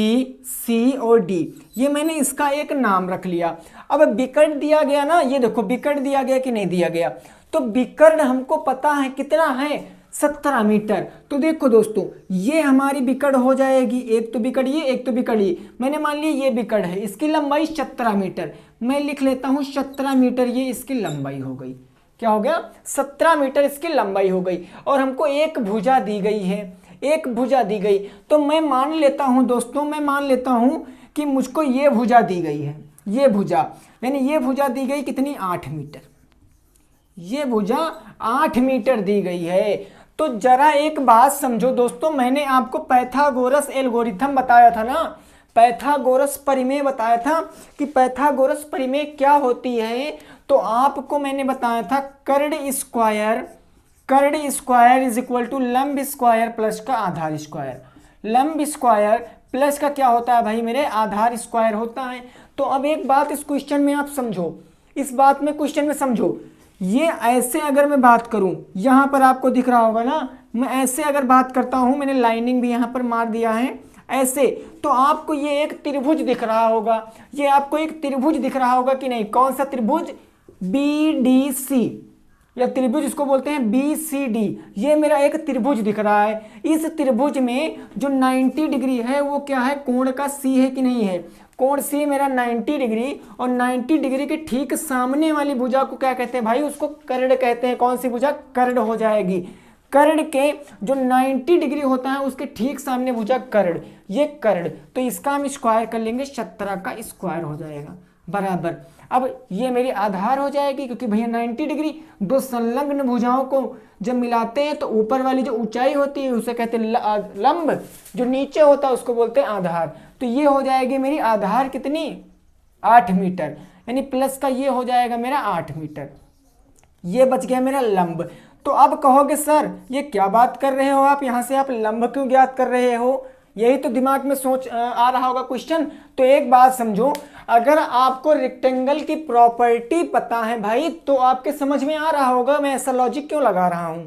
C और D, ये मैंने इसका एक नाम रख लिया। अब विकर्ण दिया गया ना, ये देखो विकर्ण दिया गया कि नहीं दिया गया, तो विकर्ण हमको पता है कितना है, 17 मीटर। तो देखो दोस्तों ये हमारी विकर्ण हो जाएगी, एक तो विकर्ण ये, एक तो विकर्ण ये। मैंने मान लिया ये विकर्ण है, इसकी लंबाई 17 मीटर, मैं लिख लेता हूँ 17 मीटर ये इसकी लंबाई हो गई। क्या हो गया, 17 मीटर इसकी लंबाई हो गई। और हमको एक भुजा दी गई है, एक भुजा दी गई। तो मैं मान लेता हूं दोस्तों, मैं मान लेता हूं कि मुझको ये भुजा दी गई है, ये भुजा, यानी ये भुजा दी गई कितनी, 8 मीटर। ये भुजा 8 मीटर दी गई है। तो जरा एक बात समझो दोस्तों, मैंने आपको पाइथागोरस एल्गोरिथम बताया था ना, पाइथागोरस परिमेय बताया था कि पाइथागोरस परिमेय क्या होती है। तो आपको मैंने बताया था कर्ण स्क्वायर इज इक्वल टू लंब स्क्वायर प्लस का आधार स्क्वायर। लंब स्क्वायर प्लस का क्या होता है भाई मेरे, आधार स्क्वायर होता है। तो अब एक बात इस क्वेश्चन में आप समझो, इस बात में क्वेश्चन में समझो, ये ऐसे अगर मैं बात करूं, यहां पर आपको दिख रहा होगा ना, मैं ऐसे अगर बात करता हूं, मैंने लाइनिंग भी यहां पर मार दिया है ऐसे, तो आपको ये एक त्रिभुज दिख रहा होगा, ये आपको एक त्रिभुज दिख रहा होगा कि नहीं, कौन सा त्रिभुज, BDC, या त्रिभुज इसको बोलते हैं BCD। ये मेरा एक त्रिभुज दिख रहा है। इस त्रिभुज में जो 90 डिग्री है वो क्या है, कोण का C है कि नहीं है, कोण C मेरा 90 डिग्री, और 90 डिग्री के ठीक सामने वाली भुजा को क्या कहते हैं भाई, उसको कर्ण कहते हैं। कौन सी भुजा, कर्ण हो जाएगी। कर्ण के जो 90 डिग्री होता है उसके ठीक सामने भुजा कर्ण, ये कर्ण। तो इसका हम स्क्वायर कर लेंगे, 17 का स्क्वायर हो जाएगा बराबर। अब ये मेरी आधार हो जाएगी, क्योंकि भैया 90 डिग्री, दो संलग्न भुजाओं को जब मिलाते हैं तो ऊपर वाली जो ऊंचाई होती है उसे कहते हैं लंब, जो नीचे होता है उसको बोलते हैं आधार। तो ये हो जाएगी मेरी आधार कितनी 8 मीटर, यानी प्लस का ये हो जाएगा मेरा 8 मीटर। ये बच गया मेरा लंब। तो अब कहोगे सर ये क्या बात कर रहे हो आप, यहाँ से आप लंब क्यों ज्ञात कर रहे हो, यही तो दिमाग में सोच आ रहा होगा क्वेश्चन। तो एक बात समझो, अगर आपको रेक्टेंगल की प्रॉपर्टी पता है भाई तो आपके समझ में आ रहा होगा मैं ऐसा लॉजिक क्यों लगा रहा हूं।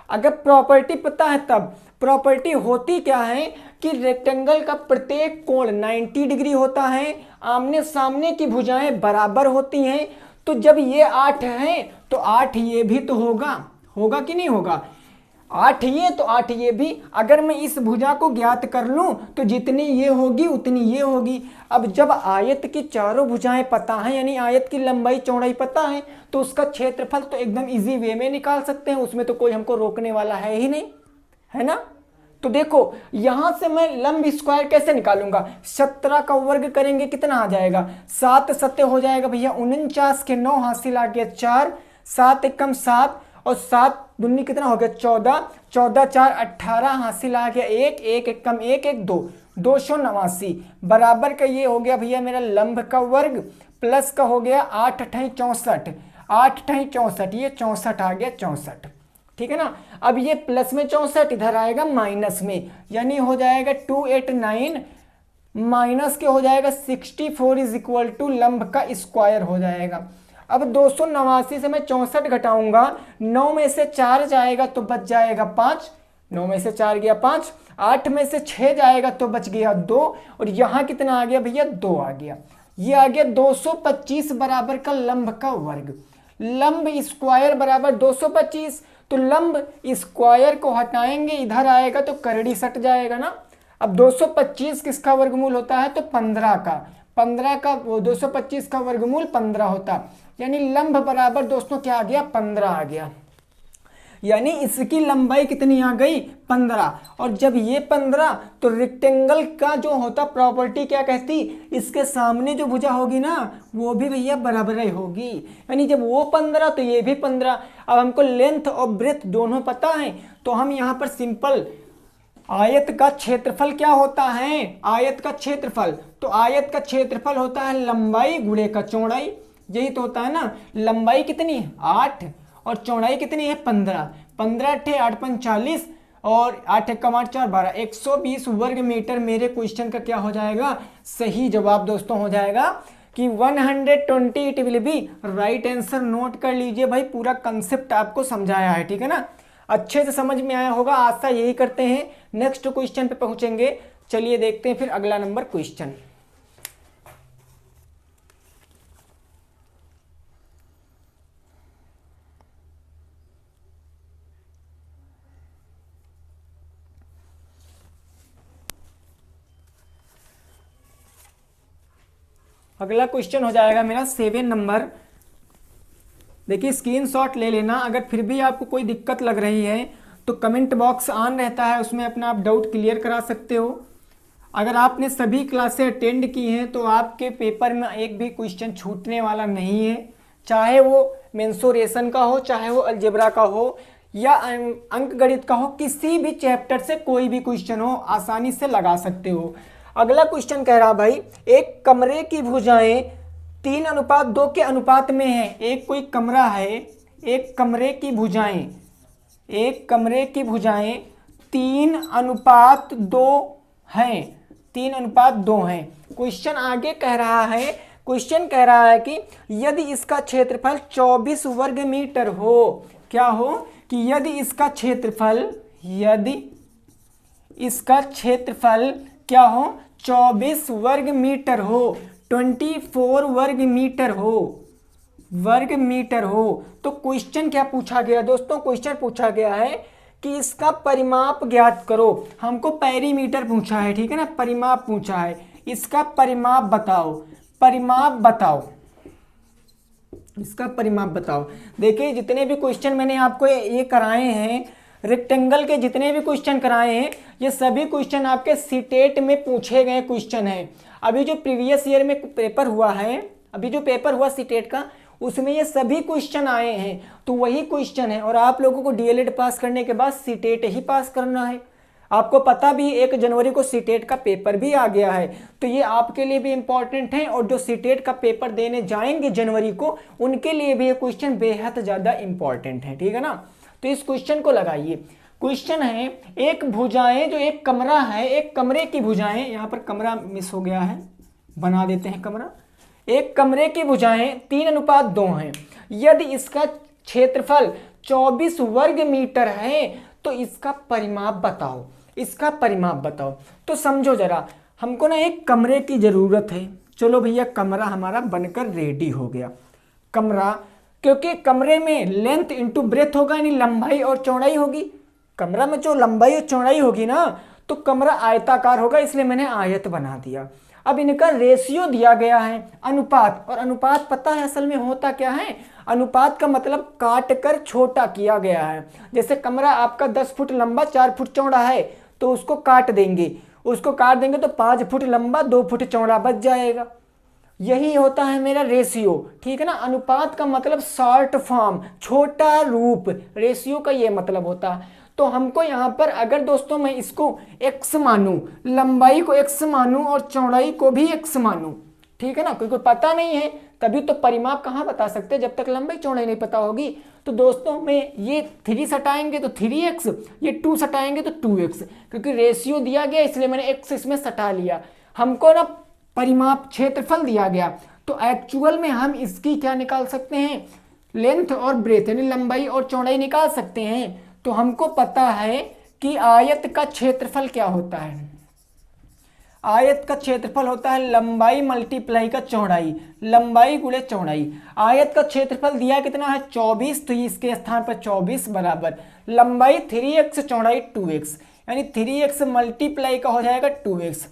अगर प्रॉपर्टी पता है तब, प्रॉपर्टी होती क्या है कि रेक्टेंगल का प्रत्येक कोण 90 डिग्री होता है, आमने सामने की भुजाएं बराबर होती हैं। तो जब ये 8 है तो 8 ये भी तो होगा, होगा कि नहीं होगा, 8 ये तो 8 ये भी। अगर मैं इस भुजा को ज्ञात कर लूं तो जितनी ये होगी उतनी ये होगी। अब जब आयत की चारों भुजाएं पता है, यानी आयत की लंबाई चौड़ाई पता है, तो उसका क्षेत्रफल तो एकदम इजी वे में निकाल सकते हैं, उसमें तो कोई हमको रोकने वाला है ही नहीं, है ना। तो देखो यहां से मैं लंब स्क्वायर कैसे निकालूंगा, 17 का वर्ग करेंगे कितना आ जाएगा, 7 सत्ते हो जाएगा भैया 49 के 9 हासिल आ गया 4, 7 एकम 7 और 7 दूनी कितना हो गया 14, 14 4 18 हासिल आ गया 1, 1 एकम 1 1 2, 289 बराबर का ये हो गया भैया मेरा लंब का वर्ग, प्लस का हो गया 8 अठाई 64, 8 अठाई 64, ये 64 आ गया 64, ठीक है ना। अब ये प्लस में 64 इधर आएगा माइनस में, यानी हो जाएगा 289 माइनस के हो जाएगा 64 इज इक्वल टू लंब का स्क्वायर हो जाएगा। अब 289 से मैं 64 घटाऊंगा, 9 में से 4 जाएगा तो बच जाएगा 5, 9 में से 4 गया 5, 8 में से 6 जाएगा तो बच गया 2, और यहाँ कितना आ गया भैया 2 आ गया, ये आ गया 225 बराबर का लंब का वर्ग। लंब स्क्वायर बराबर 225, तो लंब स्क्वायर को हटाएंगे इधर आएगा तो करड़ी सट जाएगा ना। अब 225 किसका वर्गमूल होता है, तो 15 का, 15 का 225 का वर्गमूल 15 होता, यानी लंब बराबर दोस्तों क्या आ गया 15 आ गया, यानी इसकी लंबाई कितनी आ गई 15। और जब ये 15 तो रेक्टेंगल का जो होता प्रॉपर्टी क्या कहती, इसके सामने जो भुजा होगी ना वो भी भैया बराबर ही होगी, यानी जब वो 15 तो ये भी 15। अब हमको लेंथ और ब्रेथ दोनों पता है, तो हम यहाँ पर सिंपल आयत का क्षेत्रफल क्या होता है, आयत का क्षेत्रफल, तो आयत का क्षेत्रफल होता है लंबाई गुणे का चौड़ाई, यही तो होता है ना। लंबाई कितनी है 8 और चौड़ाई कितनी है 15, 15 × 8 = 40 और 8 × 8 = 4 12, 120 वर्ग मीटर मेरे क्वेश्चन का क्या हो जाएगा, सही जवाब दोस्तों हो जाएगा कि 120 it will be right answer. Note कर लीजिए भाई, पूरा कंसेप्ट आपको समझाया है, ठीक है ना, अच्छे से समझ में आया होगा, आशा यही करते हैं। नेक्स्ट क्वेश्चन पे पहुंचेंगे, चलिए देखते हैं फिर अगला नंबर क्वेश्चन। अगला क्वेश्चन हो जाएगा मेरा 7 नंबर। देखिए स्क्रीनशॉट ले लेना, अगर फिर भी आपको कोई दिक्कत लग रही है तो कमेंट बॉक्स ऑन रहता है, उसमें अपना आप डाउट क्लियर करा सकते हो। अगर आपने सभी क्लासें अटेंड की हैं तो आपके पेपर में एक भी क्वेश्चन छूटने वाला नहीं है, चाहे वो मेंसुरेशन का हो, चाहे वो अलजेब्रा का हो या अंक गणित का हो, किसी भी चैप्टर से कोई भी क्वेश्चन हो आसानी से लगा सकते हो। अगला क्वेश्चन कह रहा भाई, एक कमरे की भुजाएं 3:2 के अनुपात में है। एक कोई कमरा है, एक कमरे की भुजाएं 3:2 हैं, 3:2 हैं। क्वेश्चन आगे कह रहा है, क्वेश्चन कह रहा है कि यदि इसका क्षेत्रफल 24 वर्ग मीटर हो, क्या हो कि यदि इसका क्षेत्रफल क्या हो 24 वर्ग मीटर हो, 24 वर्ग मीटर हो, तो क्वेश्चन क्या पूछा गया दोस्तों, क्वेश्चन पूछा गया है कि इसका परिमाप ज्ञात करो। हमको पेरीमीटर पूछा है, ठीक है ना, परिमाप पूछा है, इसका परिमाप बताओ, इसका परिमाप बताओ। देखिए जितने भी क्वेश्चन मैंने आपको ये कराए हैं, रेक्टेंगल के जितने भी क्वेश्चन कराए हैं, ये सभी क्वेश्चन आपके सीटेट में पूछे गए क्वेश्चन हैं। अभी जो प्रीवियस ईयर में पेपर हुआ है, अभी जो पेपर हुआ सीटेट का, उसमें ये सभी क्वेश्चन आए हैं, तो वही क्वेश्चन है। और आप लोगों को डीएलएड पास करने के बाद सीटेट ही पास करना है। आपको पता भी 1 जनवरी को सीटेट का पेपर भी आ गया है, तो ये आपके लिए भी इंपॉर्टेंट है और जो सीटेट का पेपर देने जाएंगे जनवरी को उनके लिए भी ये क्वेश्चन बेहद ज़्यादा इंपॉर्टेंट है, ठीक है ना। तो इस क्वेश्चन को लगाइए। क्वेश्चन है, एक भुजाएं, जो एक कमरा है, एक कमरे की भुजाएं, यहाँ पर कमरा मिस हो गया है, बना देते हैं कमरा। एक कमरे की भुजाएं 3:2 हैं। यदि इसका क्षेत्रफल 24 वर्ग मीटर है तो इसका परिमाप बताओ, इसका परिमाप बताओ। तो समझो जरा, हमको ना एक कमरे की जरूरत है। चलो भैया, कमरा हमारा बनकर रेडी हो गया। कमरा, क्योंकि कमरे में लेंथ इंटू ब्रेथ होगा, यानी लंबाई और चौड़ाई होगी। कमरा में जो लंबाई और चौड़ाई होगी ना, तो कमरा आयताकार होगा, इसलिए मैंने आयत बना दिया। अब इनका रेशियो दिया गया है, अनुपात। और अनुपात पता है असल में होता क्या है? अनुपात का मतलब काट कर छोटा किया गया है। जैसे कमरा आपका 10 फुट लंबा 4 फुट चौड़ा है, तो उसको काट देंगे, उसको काट देंगे तो 5 फुट लंबा 2 फुट चौड़ा बच जाएगा। यही होता है मेरा रेशियो, ठीक है ना। अनुपात का मतलब शॉर्ट फॉर्म, छोटा रूप, रेशियो का ये मतलब होता है। तो हमको यहाँ पर अगर दोस्तों मैं इसको x मानूं, लंबाई को x मानूं और चौड़ाई को भी x मानूं, ठीक है ना, क्योंकि पता नहीं है तभी तो परिमाप कहाँ बता सकते जब तक लंबाई चौड़ाई नहीं पता होगी। तो दोस्तों में ये 3 सटाएंगे तो 3x, ये 2 सटाएंगे तो 2x, क्योंकि रेशियो दिया गया इसलिए मैंने x इसमें सटा लिया। हमको ना परिमाप क्षेत्रफल दिया गया, तो एक्चुअल में हम इसकी क्या निकाल सकते हैं? लेंथ और ब्रेथ, यानी लंबाई और चौड़ाई निकाल सकते हैं। तो हमको पता है कि आयत का क्षेत्रफल क्या होता है। आयत का क्षेत्रफल होता है लंबाई मल्टीप्लाई का चौड़ाई, लंबाई गुणे चौड़ाई। आयत का क्षेत्रफल दिया कितना है? 24, तो इसके स्थान पर 24 बराबर लंबाई 3x, चौड़ाई 2x, यानी 3x मल्टीप्लाई का हो जाएगा 2x।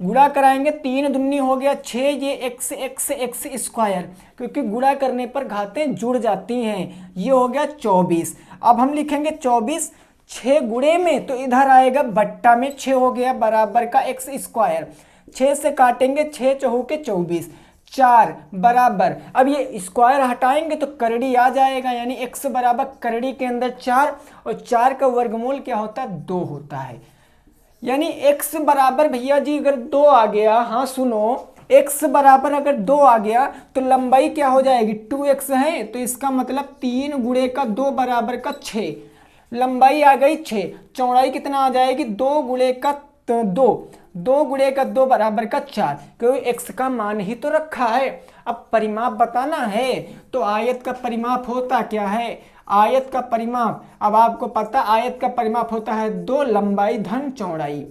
गुणा कराएंगे, 3 दूनी हो गया 6, ये x x x स्क्वायर, क्योंकि गुणा करने पर घातें जुड़ जाती हैं। ये हो गया 24। अब हम लिखेंगे 24 6 गुणे में, तो इधर आएगा बट्टा में 6 हो गया बराबर का x स्क्वायर। 6 से काटेंगे, 6 चौके 24, 4 बराबर, अब ये स्क्वायर हटाएंगे तो करड़ी आ जाएगा, यानी x बराबर करड़ी के अंदर 4, और 4 का वर्गमूल क्या होता है? 2 होता है। यानी x बराबर भैया जी अगर 2 आ गया, हाँ सुनो, x बराबर अगर 2 आ गया तो लंबाई क्या हो जाएगी? 2x है, तो इसका मतलब 3 गुणे का 2 बराबर का 6, लंबाई आ गई 6, चौड़ाई कितना आ जाएगी? 2 गुणे का 2, 2 गुणे का 2 बराबर का 4, क्योंकि x का मान ही तो रखा है। अब परिमाप बताना है, तो आयत का परिमाप होता क्या है? आयत का परिमाप, अब आपको पता आयत का परिमाप होता है 2 लंबाई धन चौड़ाई,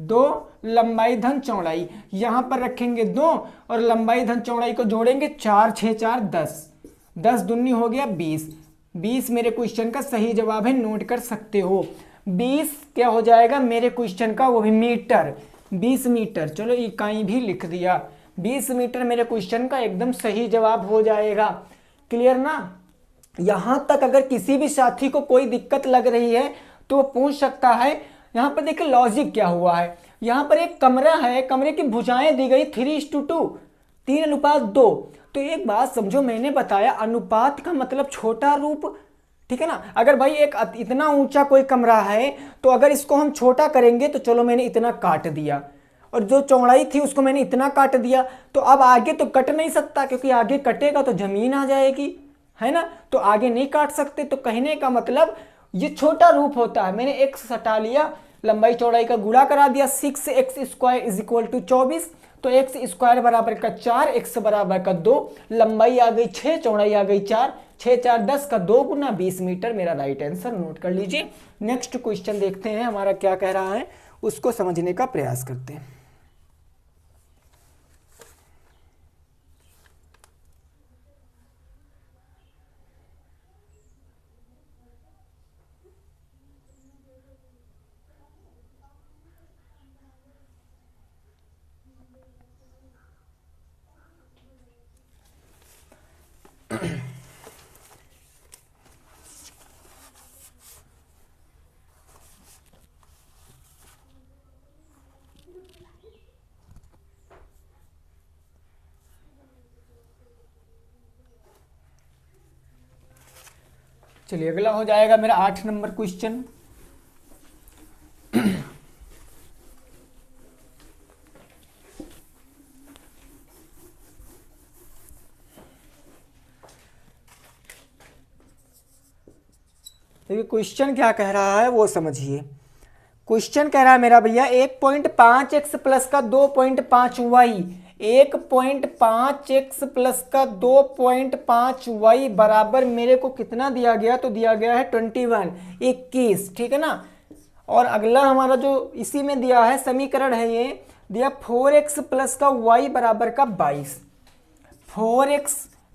2 लंबाई धन चौड़ाई। यहाँ पर रखेंगे 2 और लंबाई धन चौड़ाई को जोड़ेंगे, 4 6 4 10, 10 दूनी हो गया 20, 20 मेरे क्वेश्चन का सही जवाब है, नोट कर सकते हो। 20 क्या हो जाएगा मेरे क्वेश्चन का? वो भी मीटर, 20 मीटर। चलो इकाई भी लिख दिया, 20 मीटर मेरे क्वेश्चन का एकदम सही जवाब हो जाएगा। क्लियर ना? यहां तक अगर किसी भी साथी को कोई दिक्कत लग रही है तो वो पूछ सकता है। यहां पर देखिए लॉजिक क्या हुआ है। यहां पर एक कमरा है, कमरे की भुजाएं दी गई 3:2, 3:2। तो एक बात समझो, मैंने बताया अनुपात का मतलब छोटा रूप, ठीक है ना। अगर भाई एक इतना ऊंचा कोई कमरा है तो अगर इसको हम छोटा करेंगे तो चलो मैंने इतना काट दिया, और जो चौड़ाई थी उसको मैंने इतना काट दिया, तो अब आगे तो कट नहीं सकता, क्योंकि आगे कटेगा तो जमीन आ जाएगी, है ना। तो आगे नहीं काट सकते। तो कहने का मतलब ये छोटा रूप होता है। मैंने x हटा लिया, लंबाई चौड़ाई का गुणा करा दिया, 6x square is equal to 24, तो x स्क्वायर बराबर का 4, x बराबर का 2, लंबाई आ गई 6, चौड़ाई आ गई 4, 6 4 10 का 2 गुना 20 मीटर मेरा राइट आंसर, नोट कर लीजिए। नेक्स्ट क्वेश्चन देखते हैं हमारा क्या कह रहा है, उसको समझने का प्रयास करते हैं। चलिए अगला हो जाएगा मेरा 8 नंबर क्वेश्चन। देखिए क्वेश्चन क्या कह रहा है वो समझिए। क्वेश्चन कह रहा है मेरा भैया 1.5x प्लस का 2.5y, 1.5x प्लस का 2.5y बराबर मेरे को कितना दिया गया, तो दिया गया है 21, ठीक है ना। और अगला हमारा जो इसी में दिया है समीकरण है, ये दिया 4x प्लस का y बराबर का 22, 4x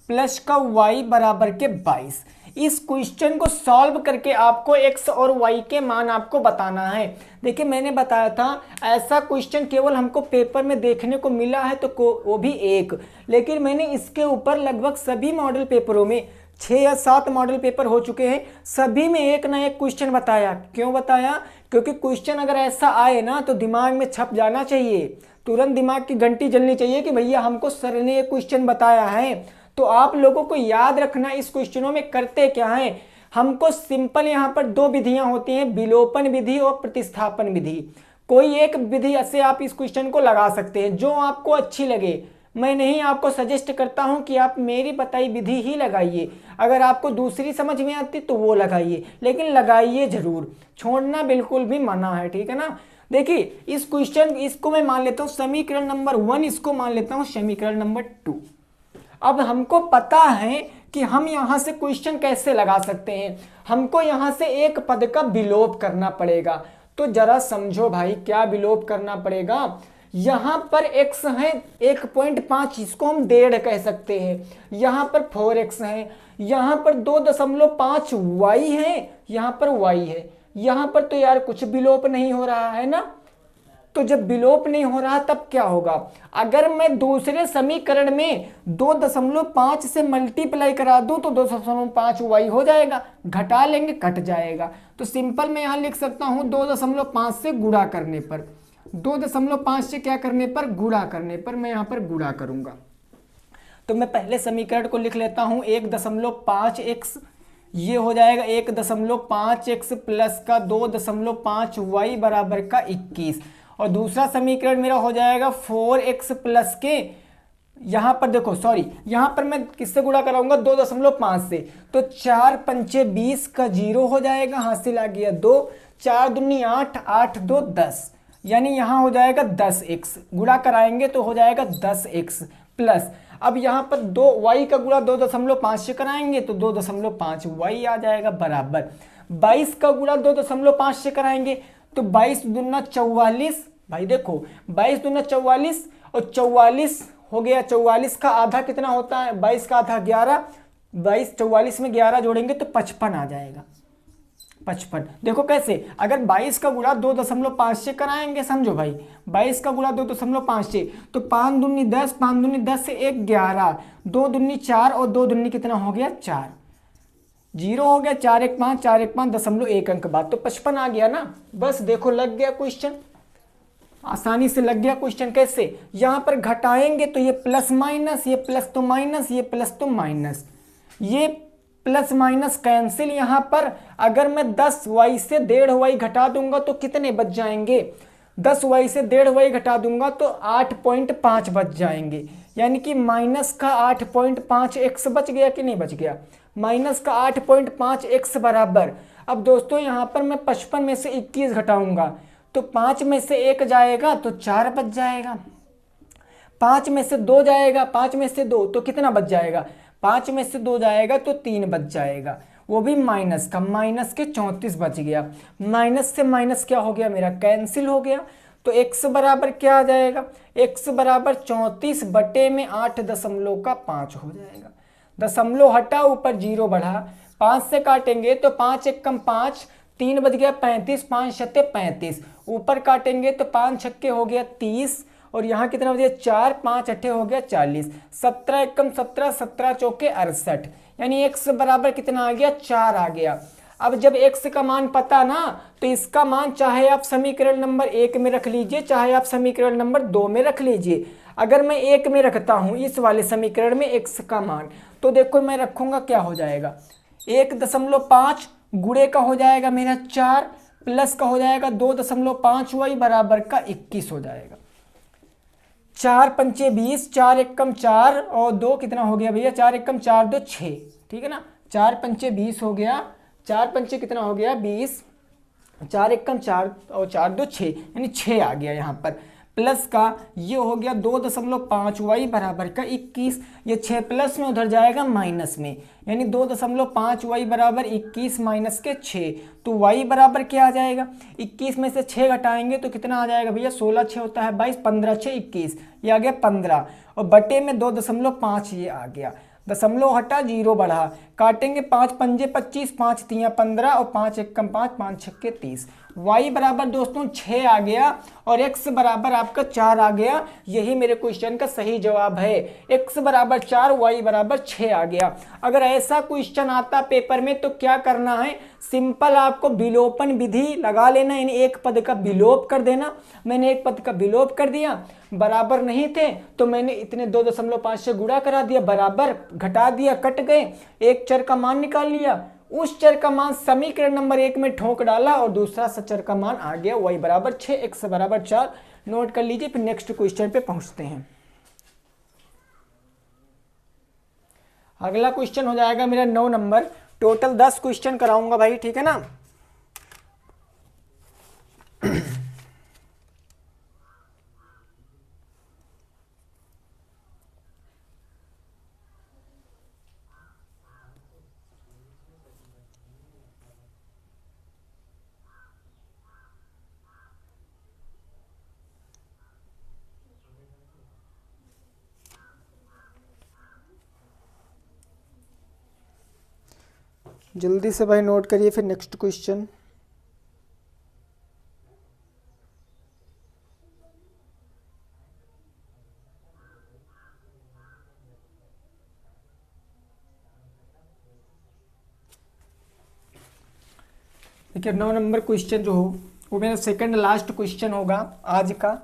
प्लस का y बराबर के 22। इस क्वेश्चन को सॉल्व करके आपको x और y के मान आपको बताना है। देखिए मैंने बताया था ऐसा क्वेश्चन केवल हमको पेपर में देखने को मिला है तो वो भी एक, लेकिन मैंने इसके ऊपर लगभग सभी मॉडल पेपरों में 6 या 7 मॉडल पेपर हो चुके हैं, सभी में एक ना एक क्वेश्चन बताया। क्यों बताया? क्योंकि क्वेश्चन अगर ऐसा आए ना तो दिमाग में छप जाना चाहिए, तुरंत दिमाग की घंटी जलनी चाहिए कि भैया हमको सर ने ये क्वेश्चन बताया है। तो आप लोगों को याद रखना इस क्वेश्चनों में करते क्या है, हमको सिंपल यहाँ पर 2 विधियां होती हैं, विलोपन विधि और प्रतिस्थापन विधि। कोई एक विधि से आप इस क्वेश्चन को लगा सकते हैं जो आपको अच्छी लगे। मैं नहीं आपको सजेस्ट करता हूं कि आप मेरी बताई विधि ही लगाइए, अगर आपको दूसरी समझ में आती तो वो लगाइए, लेकिन लगाइए जरूर, छोड़ना बिल्कुल भी मना है, ठीक है ना। देखिए इस क्वेश्चन इसको मैं मान लेता हूँ समीकरण नंबर 1, इसको मान लेता हूँ समीकरण नंबर 2। अब हमको पता है कि हम यहां से क्वेश्चन कैसे लगा सकते हैं, हमको यहां से एक पद का विलोप करना पड़ेगा। तो जरा समझो भाई क्या विलोप करना पड़ेगा। यहां पर x है 1.5, इसको हम 1.5 कह सकते हैं, यहां पर 4x है, यहां पर 2.5y है, यहां पर y है, यहां पर तो यार कुछ विलोप नहीं हो रहा है ना। तो जब विलोप नहीं हो रहा तब क्या होगा, अगर मैं दूसरे समीकरण में 2.5 से मल्टीप्लाई करा दूं तो 2.5y हो जाएगा, घटा लेंगे कट जाएगा। तो सिंपल मैं यहां लिख सकता हूं 2.5 से गुणा करने पर, 2.5 से क्या करने पर, गुणा करने पर, मैं यहां पर गुणा करूंगा। तो मैं पहले समीकरण को लिख लेता हूं 1.5x, ये हो जाएगा 1.5x प्लस का 2.5y बराबर का 21। और दूसरा समीकरण मेरा हो जाएगा 4x प्लस के, यहां पर देखो सॉरी, यहां पर मैं किससे गुणा कराऊंगा 2.5 से, तो 4 पंचे 20 का 0 हो जाएगा, हासिल आ गया 2, 4 दूनी 8, 8 2 10, यानी यहां हो जाएगा 10x, गुणा कराएंगे तो हो जाएगा 10x प्लस, अब यहां पर 2y का गुणा 2.5 से कराएंगे तो 2.5y आ जाएगा बराबर 22 का गुणा 2.5 से कराएंगे तो 22 दूना 44, भाई देखो 22 दूना 44 और 44 हो गया, 44 का आधा कितना होता है, 22 का आधा 11, 22 44 में 11 जोड़ेंगे तो 55 आ जाएगा, 55। देखो कैसे, अगर 22 का गुणा 2.5 से कराएंगे, समझो भाई 22 का गुणा 2.5 से, तो 5 दूनी 10, 5 दूनी 10 से 1 11, 2 दूनी 4 और 2 दूनी कितना हो गया 4, 0 हो गया, 4 1 5, 4 1 5 0.1 अंक बाद, तो 55 आ गया ना। बस देखो लग गया क्वेश्चन, आसानी से लग गया क्वेश्चन। कैसे, यहां पर घटाएंगे तो ये प्लस माइनस, ये प्लस तो माइनस, ये प्लस तो माइनस, ये प्लस माइनस कैंसिल। यहां पर अगर मैं 10y से 1.5y घटा दूंगा तो कितने बच जाएंगे, 10y से 1.5y घटा दूंगा तो 8.5 बच जाएंगे, यानी कि माइनस का 8.5x बच गया कि नहीं बच गया, माइनस का 8.5x बराबर। अब दोस्तों यहां पर मैं 55 में से 21 घटाऊंगा तो 5 में से 1 जाएगा तो 4 बच जाएगा, 5 में से 2 जाएगा, 5 में से 2 तो कितना बच जाएगा, 5 में से 2 जाएगा तो 3 बच जाएगा, वो भी माइनस का, माइनस के 34 बच गया। माइनस से माइनस क्या हो गया मेरा, कैंसिल हो गया। तो x बराबर क्या आ जाएगा, x बराबर 34 बटे में 8.5 हो जाएगा, दशमलव हटा ऊपर 0 बढ़ा, 5 से काटेंगे तो 5 1 कम 5, 3 बच गया 35, 5 छत्ते 35, ऊपर काटेंगे तो 5 छक्के हो गया 30, और यहाँ कितना बच गया 4, 5 अट्ठे हो गया 40, 17 1 कम 17, 17 चौके 68, यानी x बराबर कितना आ गया 4 आ गया। अब जब x का मान पता ना तो इसका मान चाहे आप समीकरण नंबर 1 में रख लीजिए, चाहे आप समीकरण नंबर 2 में रख लीजिए। अगर मैं 1 में रखता हूं इस वाले समीकरण में x का मान, तो देखो मैं रखूंगा क्या हो जाएगा, 1.5 गुणे का हो जाएगा मेरा 4, प्लस का हो जाएगा 2.5y बराबर का 21 हो जाएगा, 4 पंचे 20, 4 1 कम 4 और 2 कितना हो गया भैया, 4 1 कम 4 2 6, ठीक है ना, 4 पंचे 20 हो गया, 4 पंचे कितना हो गया 20, 4 एकम 4 और 4 दो 6, यानी 6 आ गया यहाँ पर। प्लस का ये हो गया 2.5 वाई बराबर का 21, ये 6 प्लस में उधर जाएगा माइनस में, यानी 2.5 वाई बराबर 21 माइनस के 6, तो वाई बराबर क्या आ जाएगा, 21 में से 6 घटाएंगे तो कितना आ जाएगा भैया, 16 6 होता है 22, 15 6 21, ये आ गया 15, और बटे में 2.5 ये आ गया, दशमलव हटा 0 बढ़ा, काटेंगे 5 पंजे 25, 5 तियाँ 15 और 5 एकम 5, 5 छक्के 30, y बराबर दोस्तों 6 आ गया और x बराबर आपका 4 आ गया। यही मेरे क्वेश्चन का सही जवाब है, x बराबर 4, y बराबर 6 आ गया। अगर ऐसा क्वेश्चन आता पेपर में तो क्या करना है, सिंपल आपको विलोपन विधि लगा लेना, यानी एक पद का विलोप कर देना। मैंने एक पद का विलोप कर दिया, बराबर नहीं थे तो मैंने इतने 2.5 से गुणा करा दिया, बराबर घटा दिया, कट गए, एक चर का मान निकाल लिया, उस चर का मान समीकरण नंबर 1 में ठोक डाला और दूसरा चर का मान आ गया y बराबर 6, x बराबर 4। नोट कर लीजिए, फिर नेक्स्ट क्वेश्चन पे पहुंचते हैं। अगला क्वेश्चन हो जाएगा मेरा 9 नंबर, टोटल 10 क्वेश्चन कराऊंगा भाई, ठीक है ना। जल्दी से भाई नोट करिए, फिर नेक्स्ट क्वेश्चन। देखिए 9 नंबर क्वेश्चन जो हो वो मेरा सेकंड लास्ट क्वेश्चन होगा आज का।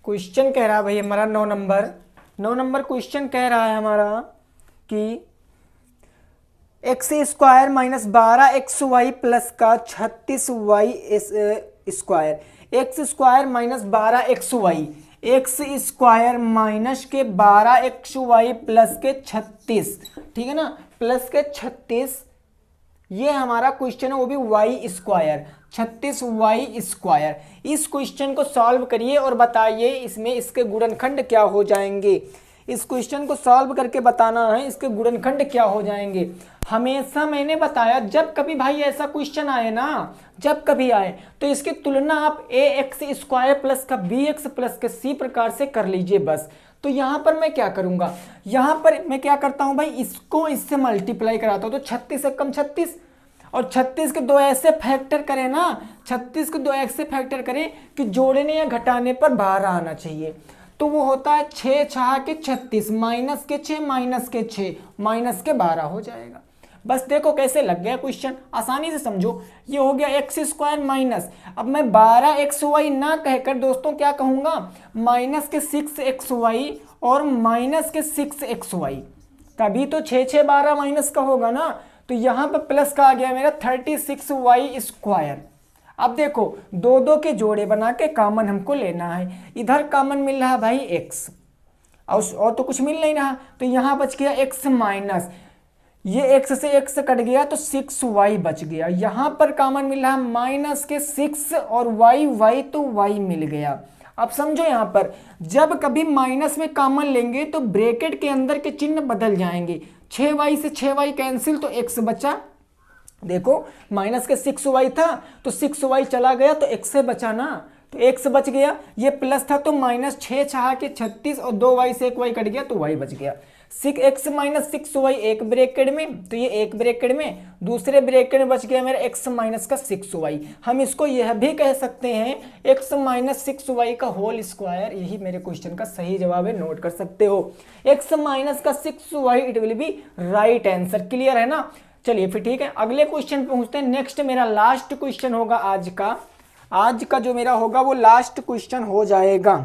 क्वेश्चन कह रहा है भाई हमारा 9 नंबर क्वेश्चन कह रहा है हमारा कि x square minus 12xy plus का 36y square, x square minus 12xy, x square minus के 12xy प्लस के 36, ठीक है ना, प्लस के 36, ये हमारा क्वेश्चन है, वो भी y स्क्वायर, 36y स्क्वायर। इस क्वेश्चन को सॉल्व करिए और बताइए इसमें इसके गुणनखंड क्या हो जाएंगे। इस क्वेश्चन को सॉल्व करके बताना है इसके गुणनखंड क्या हो जाएंगे। हमेशा मैंने बताया जब कभी भाई ऐसा क्वेश्चन आए ना, जब कभी आए तो इसकी तुलना आप ax स्क्वायर प्लस का bx प्लस के c प्रकार से कर लीजिए बस। तो यहाँ पर मैं क्या करूँगा, यहाँ पर मैं क्या करता हूँ भाई, इसको इससे मल्टीप्लाई कराता हूँ, तो 36 से कम 36, और 36 के 2 ऐसे फैक्टर करें ना, 36 के 2 ऐसे फैक्टर करें कि जोड़ने या घटाने पर 12 आना चाहिए, तो वो होता है 6 6 के 36 माइनस के 6 माइनस के 6 माइनस के 12 हो जाएगा। बस देखो कैसे लग गया क्वेश्चन, आसानी से समझो। ये हो गया एक्स स्क्वायर माइनस, अब मैं 12xy ना कहकर दोस्तों क्या कहूँगा, माइनस के 6xy और माइनस के 6xy, तभी तो 6 6 12 माइनस का होगा ना, तो यहाँ पर प्लस का आ गया मेरा 36y स्क्वायर। अब देखो दो दो के जोड़े बना के कॉमन हमको लेना है, इधर कॉमन मिल रहा है भाई x, और तो कुछ मिल नहीं रहा, तो यहाँ बच गया x माइनस, ये x से x कट गया तो 6y बच गया, यहाँ पर कॉमन मिल रहा है माइनस के 6 और y तो y मिल गया। अब समझो यहाँ पर जब कभी माइनस में कॉमन लेंगे तो ब्रैकेट के अंदर के चिन्ह बदल जाएंगे, 6y से 6y कैंसिल तो x बचा, देखो माइनस के 6y था तो 6y चला गया तो x से बचा ना, तो x बच गया, ये प्लस था तो माइनस 6 6 के 36 और 2y से 1y कट गया तो y बच गया। 6x माइनस 6y एक ब्रैकेट में, तो ये एक ब्रैकेट में, दूसरे ब्रैकेट में बच गया मेरा x माइनस का 6y। हम इसको यह भी कह सकते हैं x माइनस 6y का होल स्क्वायर, यही मेरे क्वेश्चन का सही जवाब है, नोट कर सकते हो। x माइनस का 6y it will be right answer, clear है ना। चलिए फिर ठीक है, अगले क्वेश्चन पे पहुंचते हैं। नेक्स्ट मेरा लास्ट क्वेश्चन होगा आज का जो मेरा होगा वो लास्ट क्वेश्चन हो जाएगा।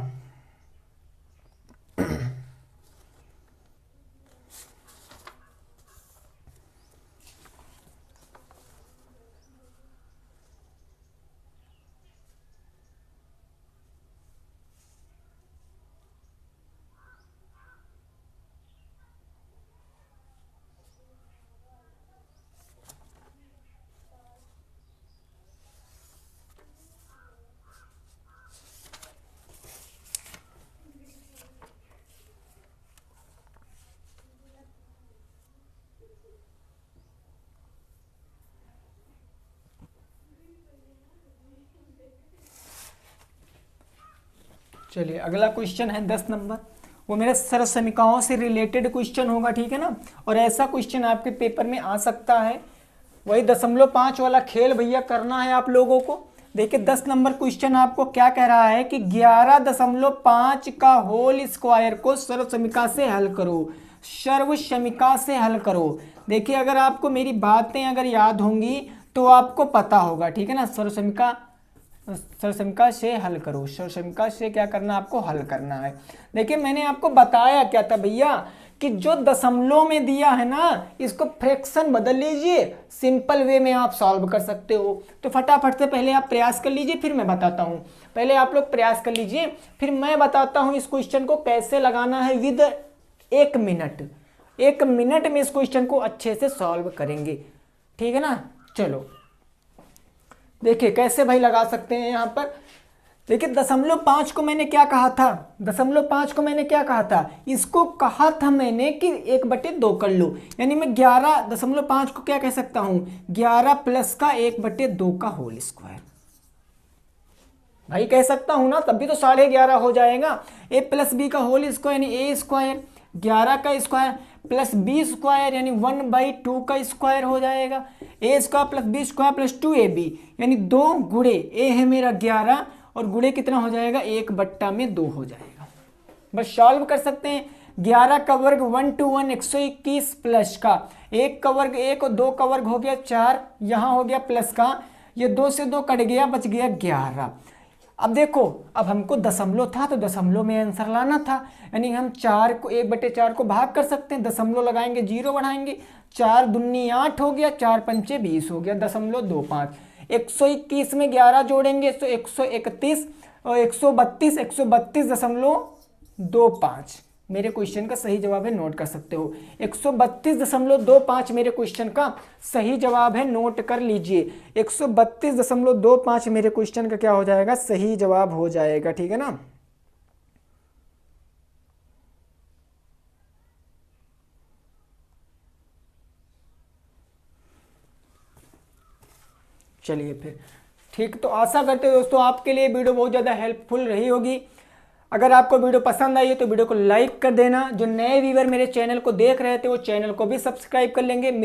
चलिए अगला क्वेश्चन है 10 नंबर, वो मेरा सरसमिकाओं से रिलेटेड क्वेश्चन होगा, ठीक है ना। और ऐसा क्वेश्चन आपके पेपर में आ सकता है, वही 0.5 वाला खेल भैया करना है आप लोगों को। देखिए 10 नंबर क्वेश्चन आपको क्या कह रहा है कि 11.5 का होल स्क्वायर को सर्वसमीका से हल करो, सर्वसमीका से हल करो। देखिए अगर आपको मेरी बातें अगर याद होंगी तो आपको पता होगा, ठीक है ना। सर्वसमीका से हल करो, सर्वसमीका से क्या करना, आपको हल करना है। देखिए मैंने आपको बताया क्या था भैया कि जो दशमलव में दिया है ना, इसको फ्रैक्शन बदल लीजिए, सिंपल वे में आप सॉल्व कर सकते हो। तो फटाफट से पहले आप प्रयास कर लीजिए, फिर मैं बताता हूँ। पहले आप लोग प्रयास कर लीजिए, फिर मैं बताता हूँ इस क्वेश्चन को कैसे लगाना है विद 1 मिनट। 1 मिनट में इस क्वेश्चन को अच्छे से सॉल्व करेंगे, ठीक है ना। चलो देखिए कैसे भाई लगा सकते हैं यहाँ पर। देखिए 0.5 को मैंने क्या कहा था, 0.5 को मैंने क्या कहा था, इसको कहा था मैंने कि 1/2 कर लो, यानी मैं 11.5 को क्या कह सकता हूँ, 11 प्लस का 1/2 का होल स्क्वायर भाई कह सकता हूँ ना, तभी तो 11.5 हो जाएगा। a प्लस बी का होल स्क्वायर यानी a स्क्वायर, 11 का स्क्वायर प्लस बी स्क्वायर यानी 1/2 का स्क्वायर हो जाएगा। a square plus B square plus 2ab यानी 2 गुणे a है मेरा 11 और गुणे कितना हो जाएगा, 1/2 हो जाएगा। बस सॉल्व कर सकते हैं। 11 का वर्ग 1 to 1 121 प्लस का 1 का वर्ग 1 और 2 का वर्ग हो गया 4, यहाँ हो गया प्लस का, ये 2 से 2 कट गया, बच गया 11। अब देखो अब हमको दशमलव था तो दशमलव में आंसर लाना था, यानी हम 4 को 1/4 को भाग कर सकते हैं, दशमलव लगाएंगे 0 बढ़ाएंगे, 4 दूनी 8 हो गया, 4 पंचे 20 हो गया, 0.25। 121 में 11 जोड़ेंगे तो 131 और 132.25 मेरे क्वेश्चन का सही जवाब है, नोट कर सकते हो। 132.25 मेरे क्वेश्चन का सही जवाब है, नोट कर लीजिए। 132.25 मेरे क्वेश्चन का क्या हो जाएगा, सही जवाब हो जाएगा, ठीक है ना। चलिए फिर ठीक, तो आशा करते हो दोस्तों आपके लिए वीडियो बहुत ज़्यादा हेल्पफुल रही होगी। अगर आपको वीडियो पसंद आई है तो वीडियो को लाइक कर देना। जो नए व्यूअर मेरे चैनल को देख रहे थे वो चैनल को भी सब्सक्राइब कर लेंगे।